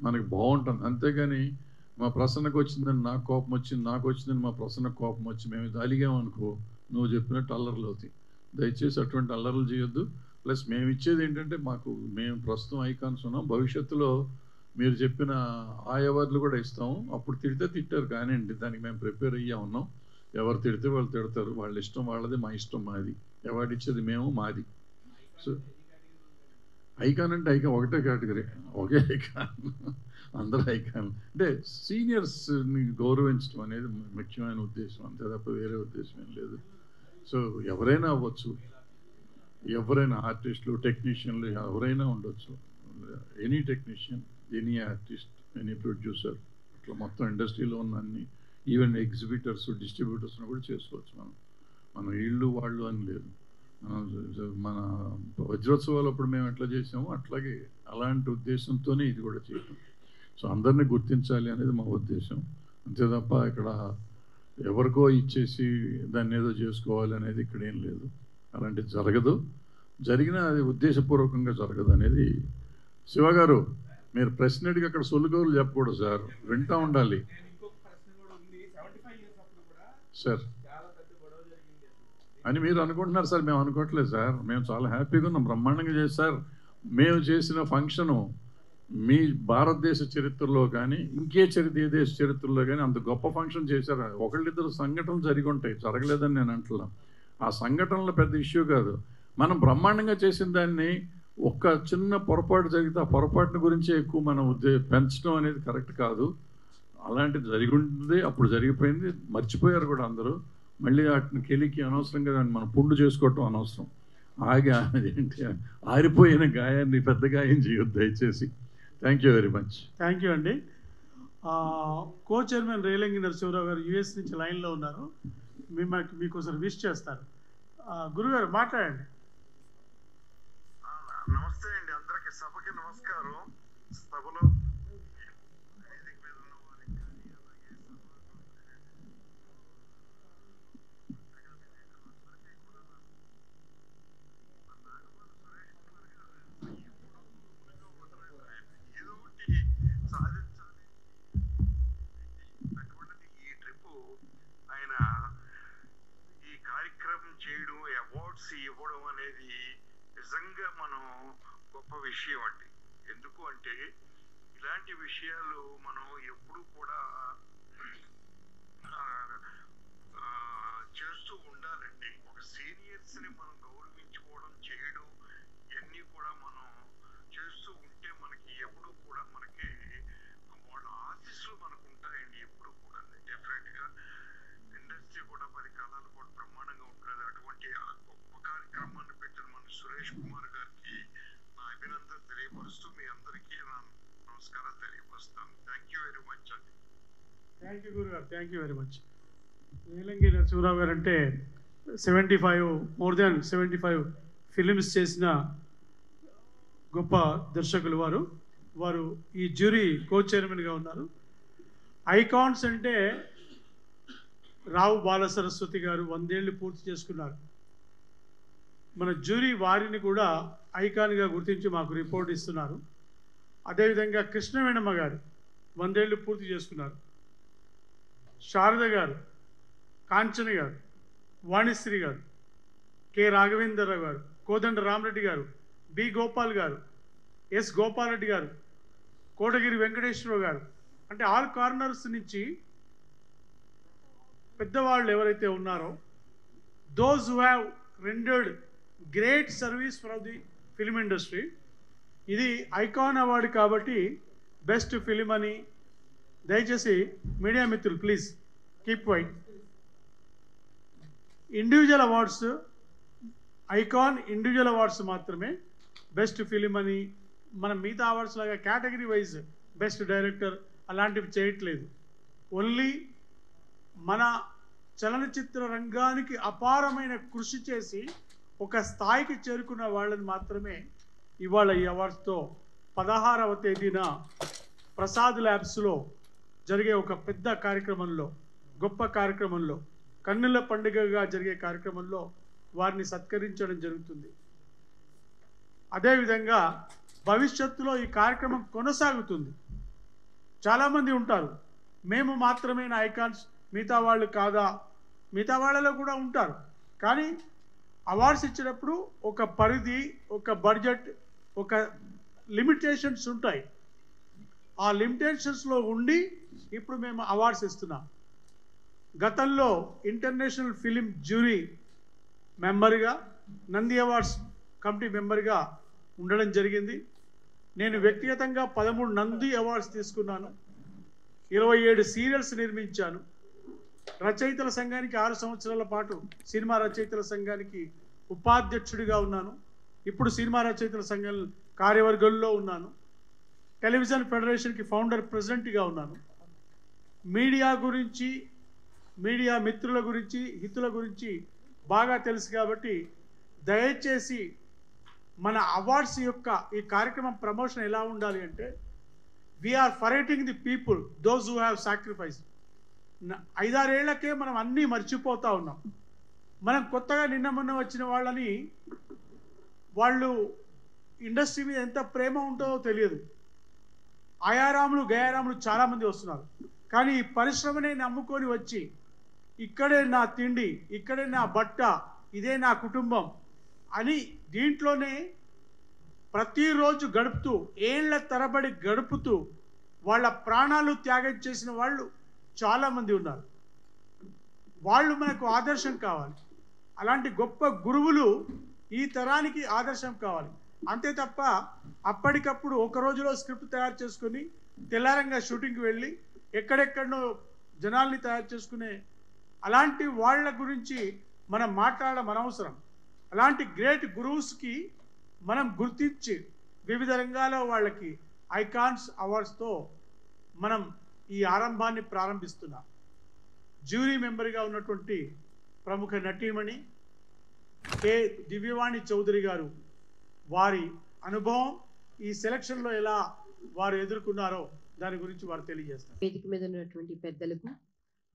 మనకి బాగుంటుంది. అంతేగాని మా ప్రసన్నకు వచ్చిందని నాకు కోపం వచ్చింది, నాకు వచ్చిందని మా ప్రసన్నకు కోపం వచ్చి మేము ఇది అలిగామనుకో, నువ్వు చెప్పినట్టు అల్లర్లు అవుతాయి. దయచేసి అటువంటి అల్లర్లు చేయొద్దు. ప్లస్ మేము ఇచ్చేది ఏంటంటే మేము ప్రస్తుతం ఐకాన్స్ ఉన్నాం, భవిష్యత్తులో మీరు చెప్పిన ఆ అవార్డులు కూడా ఇస్తాము. అప్పుడు తిట్టారు కానివ్వండి, దానికి మేము ప్రిపేర్ అయ్యా ఉన్నాం. ఎవరు తిడితే వాళ్ళు తిడతారు, వాళ్ళ ఇష్టం వాళ్ళది, మా ఇష్టం మాది. అవార్డు ఇచ్చేది మేము, మాది. సో ఐకాన్ అంటే ఐకాన్ ఒకటే కేటగిరీ, ఒకే ఐకాన్, అందరూ ఐకాన్. అంటే సీనియర్స్ని గౌరవించడం అనేది ముఖ్యమైన ఉద్దేశం, అంతే తప్ప వేరే ఉద్దేశం ఏం లేదు. సో ఎవరైనా అవ్వచ్చు, ఎవరైనా ఆర్టిస్టులు, టెక్నీషియన్లు ఎవరైనా ఉండొచ్చు. Any technician, any artist, any producer, అట్లా మొత్తం ఇండస్ట్రీలో ఉన్న అన్ని, ఈవెన్ ఎగ్జిబిటర్స్, డిస్ట్రిబ్యూటర్స్ని కూడా చేసుకోవచ్చు. మనం వీళ్ళు వాళ్ళు అని లేదు. మన వజ్రోత్సవాలు అప్పుడు మేము ఎట్లా చేసామో అట్లాగే అలాంటి ఉద్దేశంతోనే ఇది కూడా చేయటం. సో అందరినీ గుర్తించాలి అనేది మా ఉద్దేశం, అంతే తప్ప ఇక్కడ ఎవరికో ఇచ్చేసి దాన్ని ఏదో చేసుకోవాలి అనేది ఇక్కడ ఏం లేదు. అలాంటిది జరగదు. జరిగినా అది ఉద్దేశపూర్వకంగా జరగదు అనేది. శివ గారు, మీరు ప్రశ్నడికి అక్కడ సొల్లుగోలు చెప్పకూడదు సార్, వింటూ ఉండాలి సార్ అని మీరు అనుకుంటున్నారు సార్. మేము అనుకోవట్లేదు సార్, మేము చాలా హ్యాపీగా ఉన్నాం, బ్రహ్మాండంగా చేసి సార్. మేము చేసిన ఫంక్షను మీ భారతదేశ చరిత్రలో కానీ ఏ దేశ చరిత్రలో కానీ అంత గొప్ప ఫంక్షన్ చేశారు. ఒకళ్ళిద్దరు సంఘటనలు జరిగి ఉంటాయి, జరగలేదని నేను అంటున్నాను. ఆ సంఘటనలు పెద్ద ఇష్యూ కాదు. మనం బ్రహ్మాండంగా చేసిన దాన్ని ఒక్క చిన్న పొరపాటు జరిగితే ఆ పొరపాటుని గురించి ఎక్కువ మనం పెంచడం అనేది కరెక్ట్ కాదు. అలాంటిది జరిగి ఉంటుంది, అప్పుడు జరిగిపోయింది, మర్చిపోయారు కూడా అందరూ. మళ్ళీ వాటిని కెలికి అనవసరంగా మనం పుండు చేసుకోవటం అనవసరం. ఏంటి ఆరిపోయిన గాయాన్ని పెద్ద గాయం చేయొద్దు దయచేసి. Thank you very much. Thank you అండి. కో చైర్మన్ రేలంగి నరసింహరావు గారు యుఎస్ నుంచి లైన్లో ఉన్నారు, మీకోసారి విష్ చేస్తారు. గురుగారు మాట్లాడండి. నమస్తే అండి అందరికి, సభకి నమస్కారం. సభలో సాధించాలి అటువంటిది ఈ ట్రిప్ ఆయన ఈ కార్యక్రమం చేయడం, అవార్డ్స్ ఇవ్వడం అనేది నిజంగా మనం గొప్ప విషయం అండి. ఎందుకు అంటే ఇలాంటి విషయాలు మనం ఎప్పుడు కూడా చేస్తూ ఉండాలండి. ఒక సీనియర్స్ ని మనం గౌరవించుకోవడం, చేయడం, ఇవన్నీ రమేష్ కుమార్ గారికి నా అభినందన తెలియపరుస్తూ మీ అందరికీ నా నమస్కారాలు తెలియపరుస్తాను. థ్యాంక్ యూ వెరీ మచ్ అండి. థ్యాంక్ యూ గురుగారు, thank you very much. Neelangi Narasimharao గారు అంటే 75 మోర్ దాన్ 75 ఫిలిమ్స్ చేసిన గొప్ప దర్శకులు వారు ఈ జ్యూరీ కో చైర్మన్గా ఉన్నారు. ఐకాన్స్ అంటే రావు బాల సరస్వతి గారు 100 ఏళ్ళు పూర్తి చేసుకున్నారు. మన జ్యూరీ వారిని కూడా ఐకాన్గా గుర్తించి మాకు రిపోర్ట్ ఇస్తున్నారు. అదేవిధంగా కృష్ణవేణమ్మ గారు 100 ఏళ్ళు పూర్తి చేసుకున్నారు. శారద గారు, కాంచన గారు, వాణిశ్రీ గారు, కె రాఘవేంద్రరావు గారు, కోదండ రామరెడ్డి గారు, బి గోపాల్ గారు, ఎస్ గోపాలరెడ్డి గారు, కోటగిరి వెంకటేశ్వరరావు గారు, అంటే ఆల్ కార్నర్స్ నుంచి పెద్దవాళ్ళు ఎవరైతే ఉన్నారో those who have rendered great service for the film industry. ఇది ఐకాన్ అవార్డు కాబట్టి బెస్ట్ ఫిలిం అని దయచేసి మీడియా మిత్రులు please keep quiet. Individual awards, icon individual awards మాత్రమే బెస్ట్ ఫిలిం అని, మనం మిగతా అవార్డ్స్ లాగా కేటగిరీ వైజ్ బెస్ట్ డైరెక్టర్ అలాంటివి చేయట్లేదు. ఓన్లీ మన చలనచిత్ర రంగానికి అపారమైన కృషి చేసి ఒక స్థాయికి చేరుకున్న వాళ్ళని మాత్రమే ఇవాళ ఈ అవార్డ్స్తో 16వ తేదీన ప్రసాద్ ల్యాబ్స్లో జరిగే ఒక పెద్ద కార్యక్రమంలో, గొప్ప కార్యక్రమంలో, కన్నుల పండుగగా జరిగే కార్యక్రమంలో వారిని సత్కరించడం జరుగుతుంది. అదేవిధంగా భవిష్యత్తులో ఈ కార్యక్రమం కొనసాగుతుంది. చాలామంది ఉంటారు, మేము మాత్రమే నా ఐకాన్స్, మిగతా వాళ్ళు కాదా? మిగతా వాళ్ళలో కూడా ఉంటారు. కానీ అవార్డ్స్ ఇచ్చేటప్పుడు ఒక పరిధి, ఒక బడ్జెట్, ఒక లిమిటేషన్స్ ఉంటాయి. ఆ లిమిటేషన్స్లో ఉండి ఇప్పుడు మేము అవార్డ్స్ ఇస్తున్నాం. గతంలో ఇంటర్నేషనల్ ఫిలిం జ్యూరీ మెంబర్గా, నంది అవార్డ్స్ కమిటీ మెంబర్గా ఉండడం జరిగింది. నేను వ్యక్తిగతంగా 13 నంది అవార్డ్స్ తీసుకున్నాను. 27 సీరియల్స్ నిర్మించాను. రచయితల సంఘానికి 6 సంవత్సరాల పాటు సినిమా రచయితల సంఘానికి ఉపాధ్యక్షుడిగా ఉన్నాను. ఇప్పుడు సినిమా రచయితల సంఘం కార్యవర్గంలో ఉన్నాను. టెలివిజన్ ఫెడరేషన్కి ఫౌండర్ ప్రెసిడెంట్గా ఉన్నాను. మీడియా గురించి, మీడియా మిత్రుల గురించి, హితుల గురించి బాగా తెలుసు కాబట్టి దయచేసి మన అవార్డ్స్ యొక్క ఈ కార్యక్రమం ప్రమోషన్ ఎలా ఉండాలి అంటే we are forgetting the people those who have sacrifice. 5-6 ఏళ్లకే మనం అన్నీ మర్చిపోతూ ఉన్నాం. మనం కొత్తగా నిన్న మొన్న వచ్చిన వాళ్ళని, వాళ్ళు ఇండస్ట్రీ మీద ఎంత ప్రేమ ఉంటుందో తెలియదు. ఆయారాములు గయారాములు చాలామంది వస్తున్నారు. కానీ ఈ పరిశ్రమనే నమ్ముకొని వచ్చి ఇక్కడే నా తిండి, ఇక్కడే నా బట్ట, ఇదే నా కుటుంబం అని దీంట్లోనే ప్రతిరోజు గడుపుతూ, ఏళ్ల తరబడి గడుపుతూ వాళ్ళ ప్రాణాలు త్యాగం చేసిన వాళ్ళు చాలామంది ఉన్నారు. వాళ్ళు మనకు ఆదర్శం కావాలి. అలాంటి గొప్ప గురువులు ఈ తరానికి ఆదర్శం కావాలి. అంతే తప్ప అప్పటికప్పుడు ఒక రోజులో స్క్రిప్ట్ తయారు చేసుకుని తెల్లారంగా షూటింగ్కి వెళ్ళి ఎక్కడెక్కడనో జనాల్ని తయారు చేసుకునే అలాంటి వాళ్ళ గురించి మనం మాట్లాడడం అనవసరం. అలాంటి గ్రేట్ గురువుస్కి మనం గుర్తించి వివిధ రంగాల్లో వాళ్ళకి ఐకాన్స్ అవార్డ్స్తో మనం ఈ ఆరంభాన్ని ప్రారంభిస్తున్నాం. జ్యూరీ మెంబర్గా ఉన్నటువంటి ప్రముఖ నటీమణి కె దివ్యవాణి చౌదరి గారు, వారి అనుభవం ఈ సెలక్షన్లో ఎలా వారు ఎదుర్కొన్నారో దాని గురించి వారు తెలియజేస్తారు. వేదిక మీద ఉన్నటువంటి పెద్దలకు,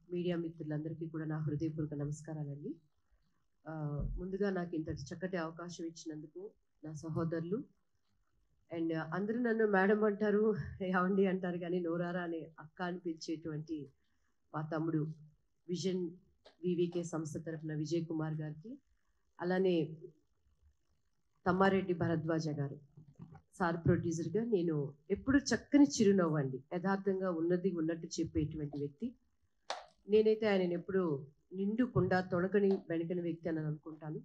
మీడియా మిత్రులందరికీ కూడా నా హృదయపూర్వక నమస్కారాలండి. ముందుగా నాకు ఇంతటి చక్కటి అవకాశం ఇచ్చినందుకు నా సహోదరులు, అండ్ అందరూ నన్ను మేడం అంటారు, ఏవండి అంటారు, కానీ నోరారా అనే అక్క అని పిలిచేటువంటి మా తమ్ముడు విజన్ వివికే సంస్థ తరఫున విజయ్ కుమార్ గారికి, అలానే తమ్మారెడ్డి భరద్వాజ గారు సార్ ప్రొడ్యూసర్గా, నేను ఎప్పుడు చక్కని చిరునవ్వు అండి, యథార్థంగా ఉన్నది ఉన్నట్టు చెప్పేటువంటి వ్యక్తి. నేనైతే ఆయన ఎప్పుడు నిండు కుండా తొణకని వెనకని వ్యక్తి అని అనుకుంటాను.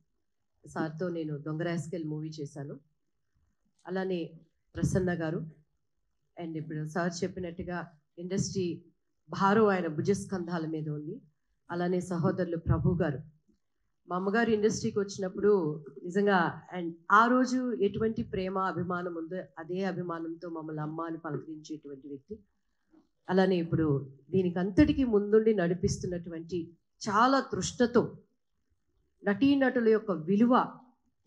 సార్తో నేను దొంగరాస్కెల్ మూవీ చేశాను. అలానే ప్రసన్న గారు, అండ్ ఇప్పుడు సార్ చెప్పినట్టుగా ఇండస్ట్రీ భారం ఆయన భుజస్కంధాల మీద ఉంది. అలానే సహోదరులు ప్రభు గారు, మా అమ్మగారు ఇండస్ట్రీకి వచ్చినప్పుడు నిజంగా అండ్ ఆ రోజు ఎటువంటి ప్రేమ అభిమానం ఉందో అదే అభిమానంతో మమ్మల్ని అమ్మ అని పలకరించేటువంటి వ్యక్తి. అలానే ఇప్పుడు దీనికి అంతటికీ ముందుండి నడిపిస్తున్నటువంటి చాలా తృష్ణతో నటీనటుల యొక్క విలువ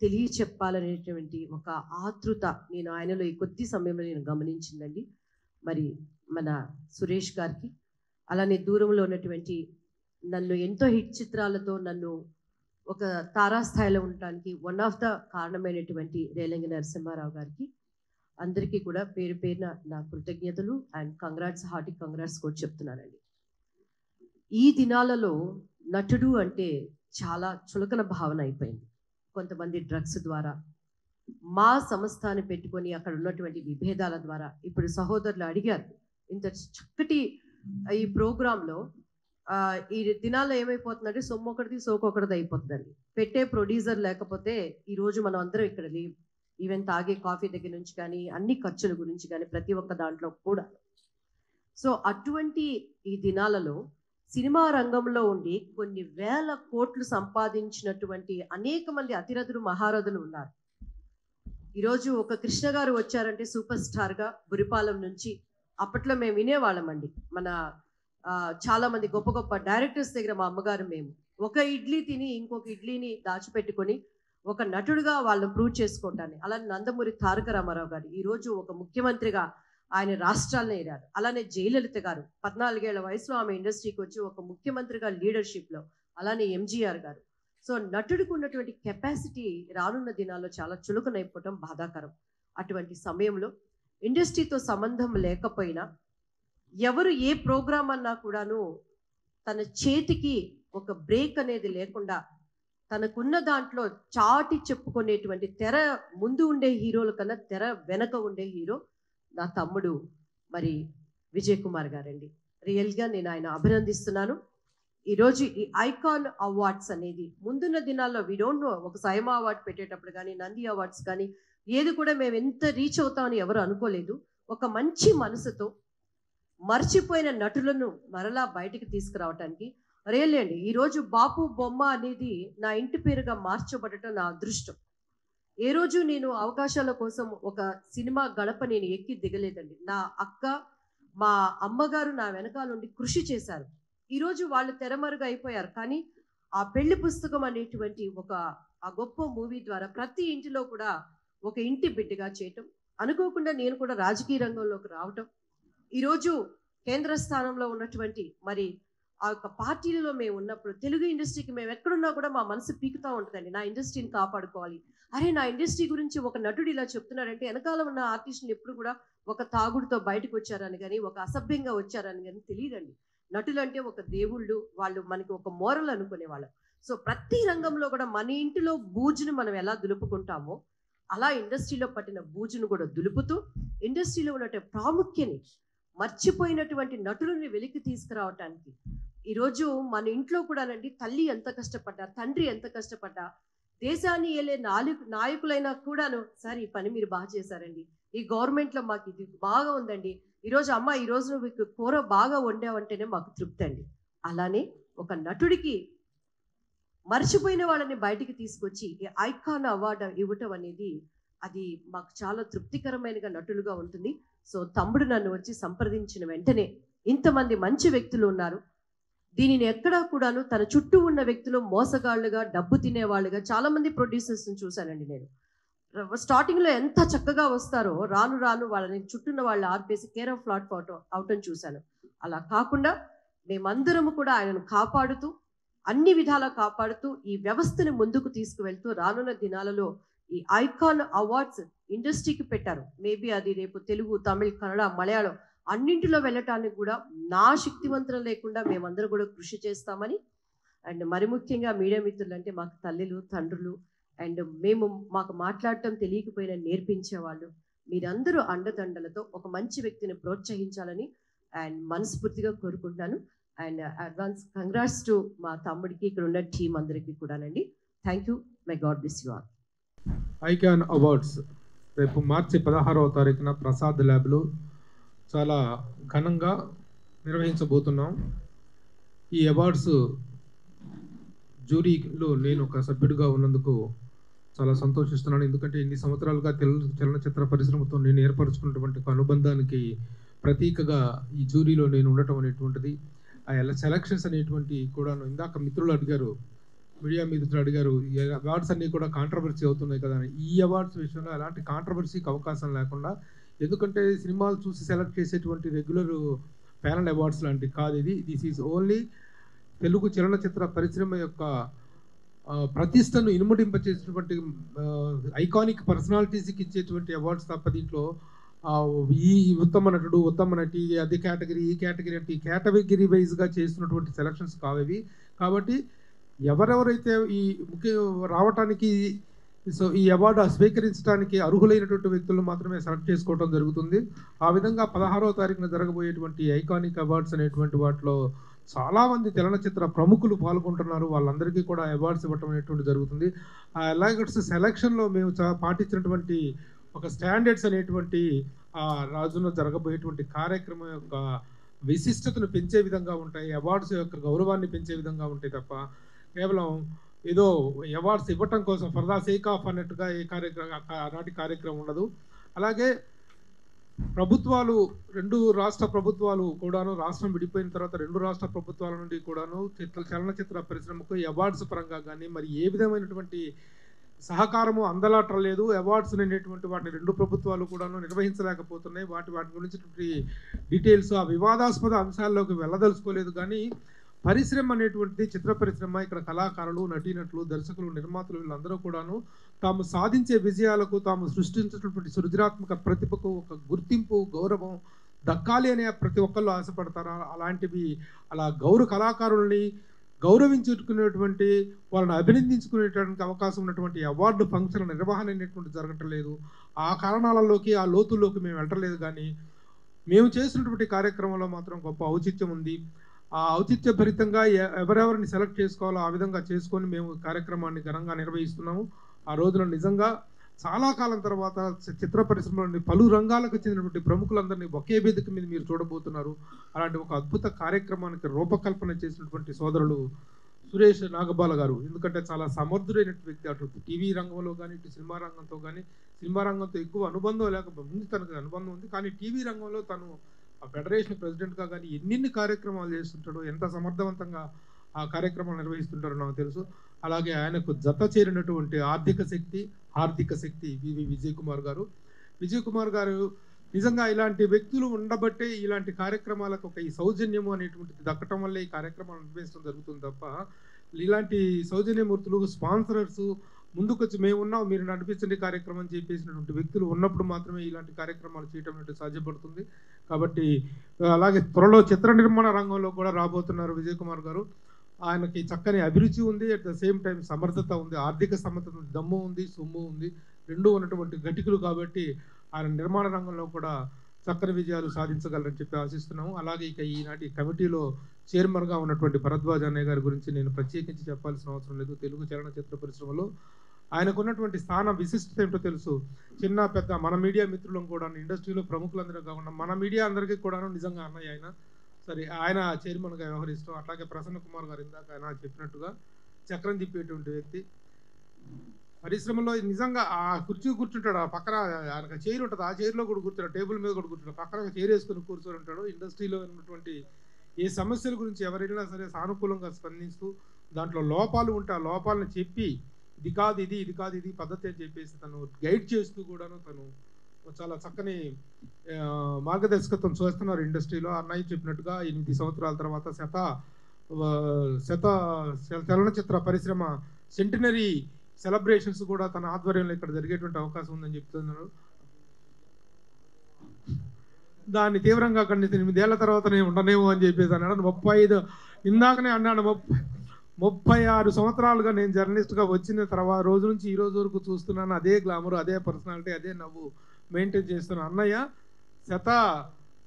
తెలియచెప్పాలనేటువంటి ఒక ఆతృత నేను ఆయనలో ఈ కొద్ది సమయంలో నేను గమనించిందండి. మరి మన సురేష్ గారికి, అలానే దూరంలో ఉన్నటువంటి నన్ను ఎంతో హిట్ చిత్రాలతో నన్ను ఒక తారాస్థాయిలో ఉండటానికి వన్ ఆఫ్ ద కారణమైనటువంటి రేలంగి నరసింహారావు గారికి, అందరికీ కూడా పేరు పేరున నా కృతజ్ఞతలు అండ్ కంగ్రాట్స్, హార్టీ కంగ్రాట్స్ కూడా చెప్తున్నానండి. ఈ దినాలలో నటుడు అంటే చాలా చులకన భావన అయిపోయింది. కొంతమంది డ్రగ్స్ ద్వారా, మా సంస్థని పెట్టుకొని అక్కడ ఉన్నటువంటి విభేదాల ద్వారా. ఇప్పుడు సహోదరులు అడిగారు, ఇంత చక్కటి ఈ ప్రోగ్రాంలో ఈ దినాల్లో ఏమైపోతుందంటే సొమ్ము ఒకటిది సోకొకటిది అయిపోతుందండి. పెట్టే ప్రొడ్యూసర్ లేకపోతే ఈరోజు మనం అందరం ఇక్కడ లేవు. ఈవెన్ తాగే కాఫీ దగ్గర నుంచి కానీ అన్ని ఖర్చుల గురించి కానీ ప్రతి ఒక్క దాంట్లో కూడా. సో అటువంటి ఈ దినాలలో సినిమా రంగంలో ఉండి కొన్ని వేల కోట్లు సంపాదించినటువంటి అనేక మంది అతిరథులు మహారథులు ఉన్నారు. ఈరోజు ఒక కృష్ణ గారు వచ్చారంటే సూపర్ స్టార్గా బురిపాలెం నుంచి అప్పట్లో మేము వినేవాళ్ళమండి. మన చాలా మంది గొప్ప గొప్ప డైరెక్టర్స్ దగ్గర మా అమ్మగారు మేము ఒక ఇడ్లీ తిని ఇంకొక ఇడ్లీని దాచిపెట్టుకొని ఒక నటుడుగా వాళ్ళని ప్రూవ్ చేసుకోవటాన్ని. అలానే నందమూరి తారక రామారావు గారు ఈరోజు ఒక ముఖ్యమంత్రిగా ఆయన రాష్ట్రాలను ఏరారు. అలానే జయలలిత గారు 14 ఏళ్ల వయసులో ఆమె ఇండస్ట్రీకి వచ్చి ఒక ముఖ్యమంత్రిగా లీడర్షిప్లో. అలానే ఎంజీఆర్ గారు. సో నటుడికి ఉన్నటువంటి కెపాసిటీ రానున్న దినాల్లో చాలా చులకనైపోవటం బాధాకరం. అటువంటి సమయంలో ఇండస్ట్రీతో సంబంధం లేకపోయినా ఎవరు ఏ ప్రోగ్రామ్ అన్నా కూడాను తన చేతికి ఒక బ్రేక్ అనేది లేకుండా తనకున్న దాంట్లో చాటి చెప్పుకునేటువంటి తెర ముందు ఉండే హీరోల కన్నా తెర వెనక ఉండే హీరో నా తమ్ముడు మరి విజయ్ కుమార్ గారండి. రియల్గా నేను ఆయన అభినందిస్తున్నాను. ఈరోజు ఈ ఐకాన్ అవార్డ్స్ అనేది ముందున్న దినాల్లో వి డోంట్ నో, ఒక సైమా అవార్డు పెట్టేటప్పుడు కానీ నంది అవార్డ్స్ కానీ ఏది కూడా మేము ఎంత రీచ్ అవుతామని ఎవరు అనుకోలేదు. ఒక మంచి మనసుతో మర్చిపోయిన నటులను మరలా బయటికి తీసుకురావటానికి రియల్ అండి. ఈరోజు బాపు బొమ్మ అనేది నా ఇంటి పేరుగా మార్చబడటం నా అదృష్టం. ఏ రోజు నేను అవకాశాల కోసం ఒక సినిమా గడప నేను ఎక్కి దిగలేదండి. నా అక్క, మా అమ్మగారు నా వెనకాల నుండి కృషి చేశారు. ఈరోజు వాళ్ళు తెరమరుగు అయిపోయారు. కానీ ఆ పెళ్లి పుస్తకం అనేటువంటి ఆ గొప్ప మూవీ ద్వారా ప్రతి ఇంటిలో కూడా ఒక ఇంటి బిడ్డగా చేయటం, అనుకోకుండా నేను కూడా రాజకీయ రంగంలోకి రావటం, ఈరోజు కేంద్ర స్థానంలో ఉన్నటువంటి మరి ఆ యొక్క పార్టీలలో మేము ఉన్నప్పుడు తెలుగు ఇండస్ట్రీకి మేము ఎక్కడున్నా కూడా మా మనసు పీకుతూ ఉంటుందండి. నా ఇండస్ట్రీని కాపాడుకోవాలి. అరే నా ఇండస్ట్రీ గురించి ఒక నటుడు ఇలా చెప్తున్నాడంటే వెనకాల ఉన్న ఆర్టిస్టులు ఎప్పుడు కూడా ఒక తాగుడుతో బయటకు వచ్చారని కానీ ఒక అసభ్యంగా వచ్చారని కానీ తెలియదండి. నటులు అంటే ఒక దేవుళ్ళు, వాళ్ళు మనకి ఒక మోరల్ అనుకునేవాళ్ళు. సో ప్రతి రంగంలో కూడా మన ఇంటిలో బూజును మనం ఎలా దులుపుకుంటామో అలా ఇండస్ట్రీలో పట్టిన బూజును కూడా దులుపుతూ ఇండస్ట్రీలో ఉన్నటువంటి ప్రాముఖ్యని మర్చిపోయినటువంటి నటులని వెలికి తీసుకురావటానికి ఈరోజు మన ఇంట్లో కూడానండి తల్లి ఎంత కష్టపడ్డా, తండ్రి ఎంత కష్టపడ్డా, దేశాన్ని ఏలే నాయకులైనా కూడాను సార్ ఈ పని మీరు బాగా చేశారండి, ఈ గవర్నమెంట్లో మాకు ఇది బాగా ఉందండి, ఈరోజు అమ్మ ఈరోజు నువ్వు కూర బాగా వండావంటేనే మాకు తృప్తి అండి. అలానే ఒక నటుడికి మర్చిపోయిన వాళ్ళని బయటికి తీసుకొచ్చి ఈ ఐకాన్ అవార్డు ఇవ్వటం అనేది అది మాకు చాలా తృప్తికరమైనగా నటులుగా ఉంటుంది. సో తమ్ముడు నన్ను వచ్చి సంప్రదించిన వెంటనే ఇంతమంది మంచి వ్యక్తులు ఉన్నారు, దీనిని ఎక్కడా కూడాను తన చుట్టూ ఉన్న వ్యక్తులు మోసగాళ్ళుగా, డబ్బు తినేవాళ్ళుగా చాలా మంది ప్రొడ్యూసర్స్ని చూశానండి నేను. స్టార్టింగ్లో ఎంత చక్కగా వస్తారో రాను రాను వాళ్ళని చుట్టూన్న వాళ్ళు ఆర్పేసి కేర్ ఆఫ్ ఫ్లాట్ అవటం చూశాను. అలా కాకుండా మేమందరము కూడా ఆయనను కాపాడుతూ అన్ని విధాలా కాపాడుతూ ఈ వ్యవస్థని ముందుకు తీసుకువెళ్తూ రానున్న దినాలలో ఈ ఐకాన్ అవార్డ్స్ ఇండస్ట్రీకి పెట్టారు. మేబీ అది రేపు తెలుగు, తమిళ్, కన్నడ, మలయాళం అన్నింటిలో వెళ్ళటానికి కూడా నా శక్తివంతం లేకుండా మేమందరం కూడా కృషి చేస్తామని, అండ్ మరి ముఖ్యంగా మీడియా మిత్రులు అంటే మాకు తల్లులు, తండ్రులు, అండ్ మాకు మాట్లాడటం తెలియకపోయినా నేర్పించేవాళ్ళు, మీరందరూ అండదండలతో ఒక మంచి వ్యక్తిని ప్రోత్సహించాలని అండ్ మనస్ఫూర్తిగా కోరుకుంటున్నాను. అండ్ అడ్వాన్స్ కంగ్రాట్స్ టు మా తమ్ముడికి, ఇక్కడ ఉన్న టీం అందరికీ కూడానండి. Thank you. My God bless you all. Icon awards రేపు మార్చి 16వ తారీఖున ప్రసాద్ ల్యాబ్లో చాలా ఘనంగా నిర్వహించబోతున్నాం. ఈ అవార్డ్స్ జ్యూరీలో నేను ఒక సభ్యుడిగా ఉన్నందుకు చాలా సంతోషిస్తున్నాను. ఎందుకంటే ఇన్ని సంవత్సరాలుగా తెలుగు చలనచిత్ర పరిశ్రమతో నేను ఏర్పరచుకున్నటువంటి ఒక అనుబంధానికి ప్రతీకగా ఈ జ్యూరీలో నేను ఉండటం అనేటువంటిది, ఆ సెలక్షన్స్ అనేటువంటి కూడాను ఇందాక మిత్రులు అడిగారు, మీడియా మిత్రులు అడిగారు, ఈ అవార్డ్స్ అన్నీ కూడా కాంట్రవర్సీ అవుతున్నాయి కదా అని. ఈ అవార్డ్స్ విషయంలో ఎలాంటి కాంట్రవర్సీకి అవకాశం లేకుండా, ఎందుకంటే సినిమాలు చూసి సెలెక్ట్ చేసేటువంటి రెగ్యులర్ ప్యానల్ అవార్డ్స్ లాంటివి కాదు ఇది. దిస్ ఈజ్ ఓన్లీ తెలుగు చలనచిత్ర పరిశ్రమ యొక్క ప్రతిష్టను ఇనుమడింపచేసినటువంటి ఐకానిక్ పర్సనాలిటీస్కి ఇచ్చేటువంటి అవార్డ్స్ తప్ప దీంట్లో ఈ ఉత్తమ నటుడు, ఉత్తమ నటి, అది కేటగిరీ, ఈ కేటగిరీ అంటే ఈ కేటగిరీ వైజ్గా చేస్తున్నటువంటి సెలక్షన్స్ కావేవి. కాబట్టి ఎవరెవరైతే ఈ ముఖ్య రావటానికి సో ఈ అవార్డు స్వీకరించడానికి అర్హులైనటువంటి వ్యక్తులను మాత్రమే సెలెక్ట్ చేసుకోవడం జరుగుతుంది. ఆ విధంగా 16వ తారీఖున జరగబోయేటువంటి ఐకానిక్ అవార్డ్స్ అనేటువంటి వాటిలో చాలామంది చలనచిత్ర ప్రముఖులు పాల్గొంటున్నారు. వాళ్ళందరికీ కూడా అవార్డ్స్ ఇవ్వటం అనేటువంటి జరుగుతుంది. ఆ అవార్డ్స్ సెలక్షన్లో మేము పాటించినటువంటి ఒక స్టాండర్డ్స్ అనేటువంటి ఆ రాజున జరగబోయేటువంటి కార్యక్రమం యొక్క విశిష్టతను పెంచే విధంగా ఉంటాయి, అవార్డ్స్ యొక్క గౌరవాన్ని పెంచే విధంగా ఉంటాయి తప్ప కేవలం ఏదో అవార్డ్స్ ఇవ్వటం కోసం ఫర్ ద సేక్ ఆఫ్ అన్నట్టుగా ఏ ఆనాటి కార్యక్రమం ఉండదు. అలాగే ప్రభుత్వాలు, 2 రాష్ట్ర ప్రభుత్వాలు కూడాను, రాష్ట్రం విడిపోయిన తర్వాత 2 రాష్ట్ర ప్రభుత్వాల నుండి కూడాను చలనచిత్ర పరిశ్రమకు అవార్డ్స్ పరంగా కానీ మరి ఏ విధమైనటువంటి సహకారము అందలాటలేదు. అవార్డ్స్ అనేటువంటి వాటిని 2 ప్రభుత్వాలు కూడాను నిర్వహించలేకపోతున్నాయి. వాటి గురించి డీటెయిల్స్ ఆ వివాదాస్పద అంశాల్లోకి వెళ్ళదలుచుకోలేదు. కానీ పరిశ్రమ అనేటువంటిది, చిత్ర పరిశ్రమ, ఇక్కడ కళాకారులు, నటీనటులు, దర్శకులు, నిర్మాతలు వీళ్ళందరూ కూడాను తాము సాధించే విజయాలకు, తాము సృష్టించినటువంటి సృజనాత్మక ప్రతిభకు ఒక గుర్తింపు, గౌరవం దక్కాలి అనే ప్రతి ఒక్కళ్ళు ఆశపడతారు. అలాంటివి అలా కళాకారుల్ని గౌరవించుకునేటువంటి, వాళ్ళని అభినందించుకునేటువంటి అవకాశం ఉన్నటువంటి అవార్డు ఫంక్షన్ నిర్వహణ అనేటువంటి జరగటం లేదు. ఆ కారణాలలోకి, ఆ లోతుల్లోకి మేము వెళ్ళలేదు. కానీ మేము చేసినటువంటి కార్యక్రమంలో మాత్రం గొప్ప ఔచిత్యం ఉంది. ఆ ఔచిత్యభరితంగా ఎవరెవరిని సెలెక్ట్ చేసుకోవాలో ఆ విధంగా చేసుకొని మేము కార్యక్రమాన్ని ఘనంగా నిర్వహిస్తున్నాము. ఆ రోజున నిజంగా చాలా కాలం తర్వాత చిత్ర పరిశ్రమలోని పలు రంగాలకు చెందినటువంటి ప్రముఖులందరినీ ఒకే వేదిక మీద మీరు చూడబోతున్నారు. అలాంటి ఒక అద్భుత కార్యక్రమానికి రూపకల్పన చేసినటువంటి సోదరులు సురేష్ నాగబాల గారు. ఎందుకంటే చాలా సమర్థుడైనటువంటి వ్యక్తి. అటు టీవీ రంగంలో కానీ, ఇటు సినిమా రంగంతో కానీ, సినిమా రంగంతో ఎక్కువ అనుబంధం లేకపోతే ముందు తనకు అనుబంధం ఉంది, కానీ టీవీ రంగంలో తను ఆ ఫెడరేషన్ ప్రెసిడెంట్గా కానీ ఎన్ని కార్యక్రమాలు చేస్తుంటాడో, ఎంత సమర్థవంతంగా ఆ కార్యక్రమాలు నిర్వహిస్తుంటారో నాకు తెలుసు. అలాగే ఆయనకు జత చేరినటువంటి ఆర్థిక శక్తి వివి విజయ్ కుమార్ గారు నిజంగా ఇలాంటి వ్యక్తులు ఉండబట్టే ఇలాంటి కార్యక్రమాలకు ఒక ఈ సౌజన్యము అనేటువంటిది దక్కటం వల్లే ఈ కార్యక్రమాలు నిర్వహించడం జరుగుతుంది తప్ప ఇలాంటి సౌజన్యమూర్తులు, స్పాన్సరర్స్ ముందుకొచ్చి మేమున్నాం మీరు నడిపించండి కార్యక్రమం చెప్పేసినటువంటి వ్యక్తులు ఉన్నప్పుడు మాత్రమే ఇలాంటి కార్యక్రమాలు చేయటం అంటే సాధ్యపడుతుంది. కాబట్టి అలాగే త్వరలో చిత్ర నిర్మాణ రంగంలో కూడా రాబోతున్నారు విజయ్ కుమార్ గారు. ఆయనకి చక్కని అభిరుచి ఉంది, అట్ ద సేమ్ టైం సమర్థత ఉంది, ఆర్థిక సమర్థత, దమ్ము ఉంది, సొమ్ము ఉంది, రెండూ ఉన్నటువంటి ఘటికులు. కాబట్టి ఆయన నిర్మాణ రంగంలో కూడా చక్కని విజయాలు సాధించగలరని చెప్పి ఆశిస్తున్నాము. అలాగే ఇక ఈనాటి కమిటీలో చైర్మన్గా ఉన్నటువంటి భరద్వాజ్ అన్నయ్య గారి గురించి నేను ప్రత్యేకించి చెప్పాల్సిన అవసరం లేదు. తెలుగు చలనచిత్ర పరిశ్రమలో ఆయనకున్నటువంటి స్థానం, విశిష్టత ఏంటో తెలుసు. చిన్న పెద్ద మన మీడియా మిత్రులను కూడా, ఇండస్ట్రీలో ప్రముఖులందరూ కాకుండా మన మీడియా అందరికీ కూడాను నిజంగా అన్నయ్య ఆయన. సరే, ఆయన చైర్మన్గా వ్యవహరిస్తూ, అట్లాగే ప్రసన్న కుమార్ గారు ఇందాక ఆయన చెప్పినట్టుగా చక్రం తిప్పేటువంటి వ్యక్తి. పరిశ్రమలో నిజంగా ఆ కుర్చీ కూర్చుంటాడు, ఆ పక్కన ఆయనకు చైర్ ఉంటుంది, ఆ చైర్లో కూడా కూర్చుంటాడు, టేబుల్ మీద కూడా కూర్చుంటాడు, పక్కన చైర్ వేసుకొని కూర్చొని ఉంటాడు. ఇండస్ట్రీలో ఉన్నటువంటి ఏ సమస్యల గురించి ఎవరైనా సరే సానుకూలంగా స్పందిస్తూ, దాంట్లో లోపాలు ఉంటే ఆ లోపాలను చెప్పి ఇది కాదు ఇది పద్ధతి అని చెప్పేసి తను గైడ్ చేస్తూ కూడాను తను చాలా చక్కని మార్గదర్శకత్వం చేస్తున్నారు ఇండస్ట్రీలో. అన్నయ్య చెప్పినట్టుగా 8 సంవత్సరాల తర్వాత చలనచిత్ర పరిశ్రమ సెంటినరీ సెలబ్రేషన్స్ కూడా తన ఆధ్వర్యంలో ఇక్కడ జరిగేటువంటి అవకాశం ఉందని చెప్తున్నారు. దాన్ని తీవ్రంగా ఖండిస్తే 8 ఏళ్ల తర్వాత నేను ఉండనేమో అని చెప్పేసి అన్నాడు. 35 ఇందాకనే అన్నాడు, 36 సంవత్సరాలుగా నేను జర్నలిస్ట్గా వచ్చిన తర్వాత రోజు నుంచి ఈ రోజు వరకు చూస్తున్నాను. అదే గ్లామర్, అదే పర్సనాలిటీ, అదే నవ్వు మెయింటైన్ చేస్తున్నాను. అన్నయ్య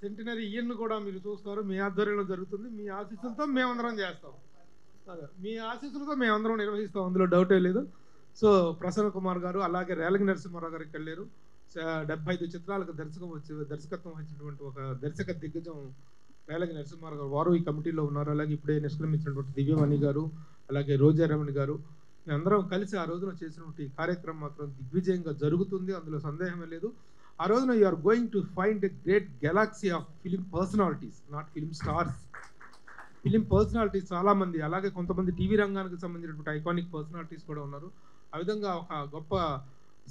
సెంటినరీ ఇయర్ను కూడా మీరు చూస్తారు, మీ ఆధ్వర్యంలో జరుగుతుంది. మీ ఆశీస్సులతో మేమందరం చేస్తాం, మీ ఆశీస్సులతో మేమందరం నిర్వహిస్తాం, అందులో డౌటే లేదు. సో ప్రసన్న కుమార్ గారు, అలాగే రేలంగి నరసింహారావు గారికి వెళ్ళారు. 75 చిత్రాలకు దర్శకత్వం వచ్చినటువంటి ఒక దర్శక దిగ్గజం రేలంగి నరసింహారావు గారు, వారు ఈ కమిటీలో ఉన్నారు. అలాగే ఇప్పుడే నిష్క్రమించినటువంటి దివ్యమణి గారు, అలాగే రోజారమణి గారు, అందరం కలిసి ఆ రోజున చేసినటువంటి కార్యక్రమం మాత్రం దిగ్విజయంగా జరుగుతుంది, అందులో సందేహమే లేదు. ఆ రోజున you are going to find a great galaxy of film personalities, not film stars. Film personalities చాలామంది, అలాగే కొంతమంది టీవీ రంగానికి సంబంధించినటువంటి ఐకానిక్ పర్సనాలిటీస్ కూడా ఉన్నారు. ఆ విధంగా ఒక గొప్ప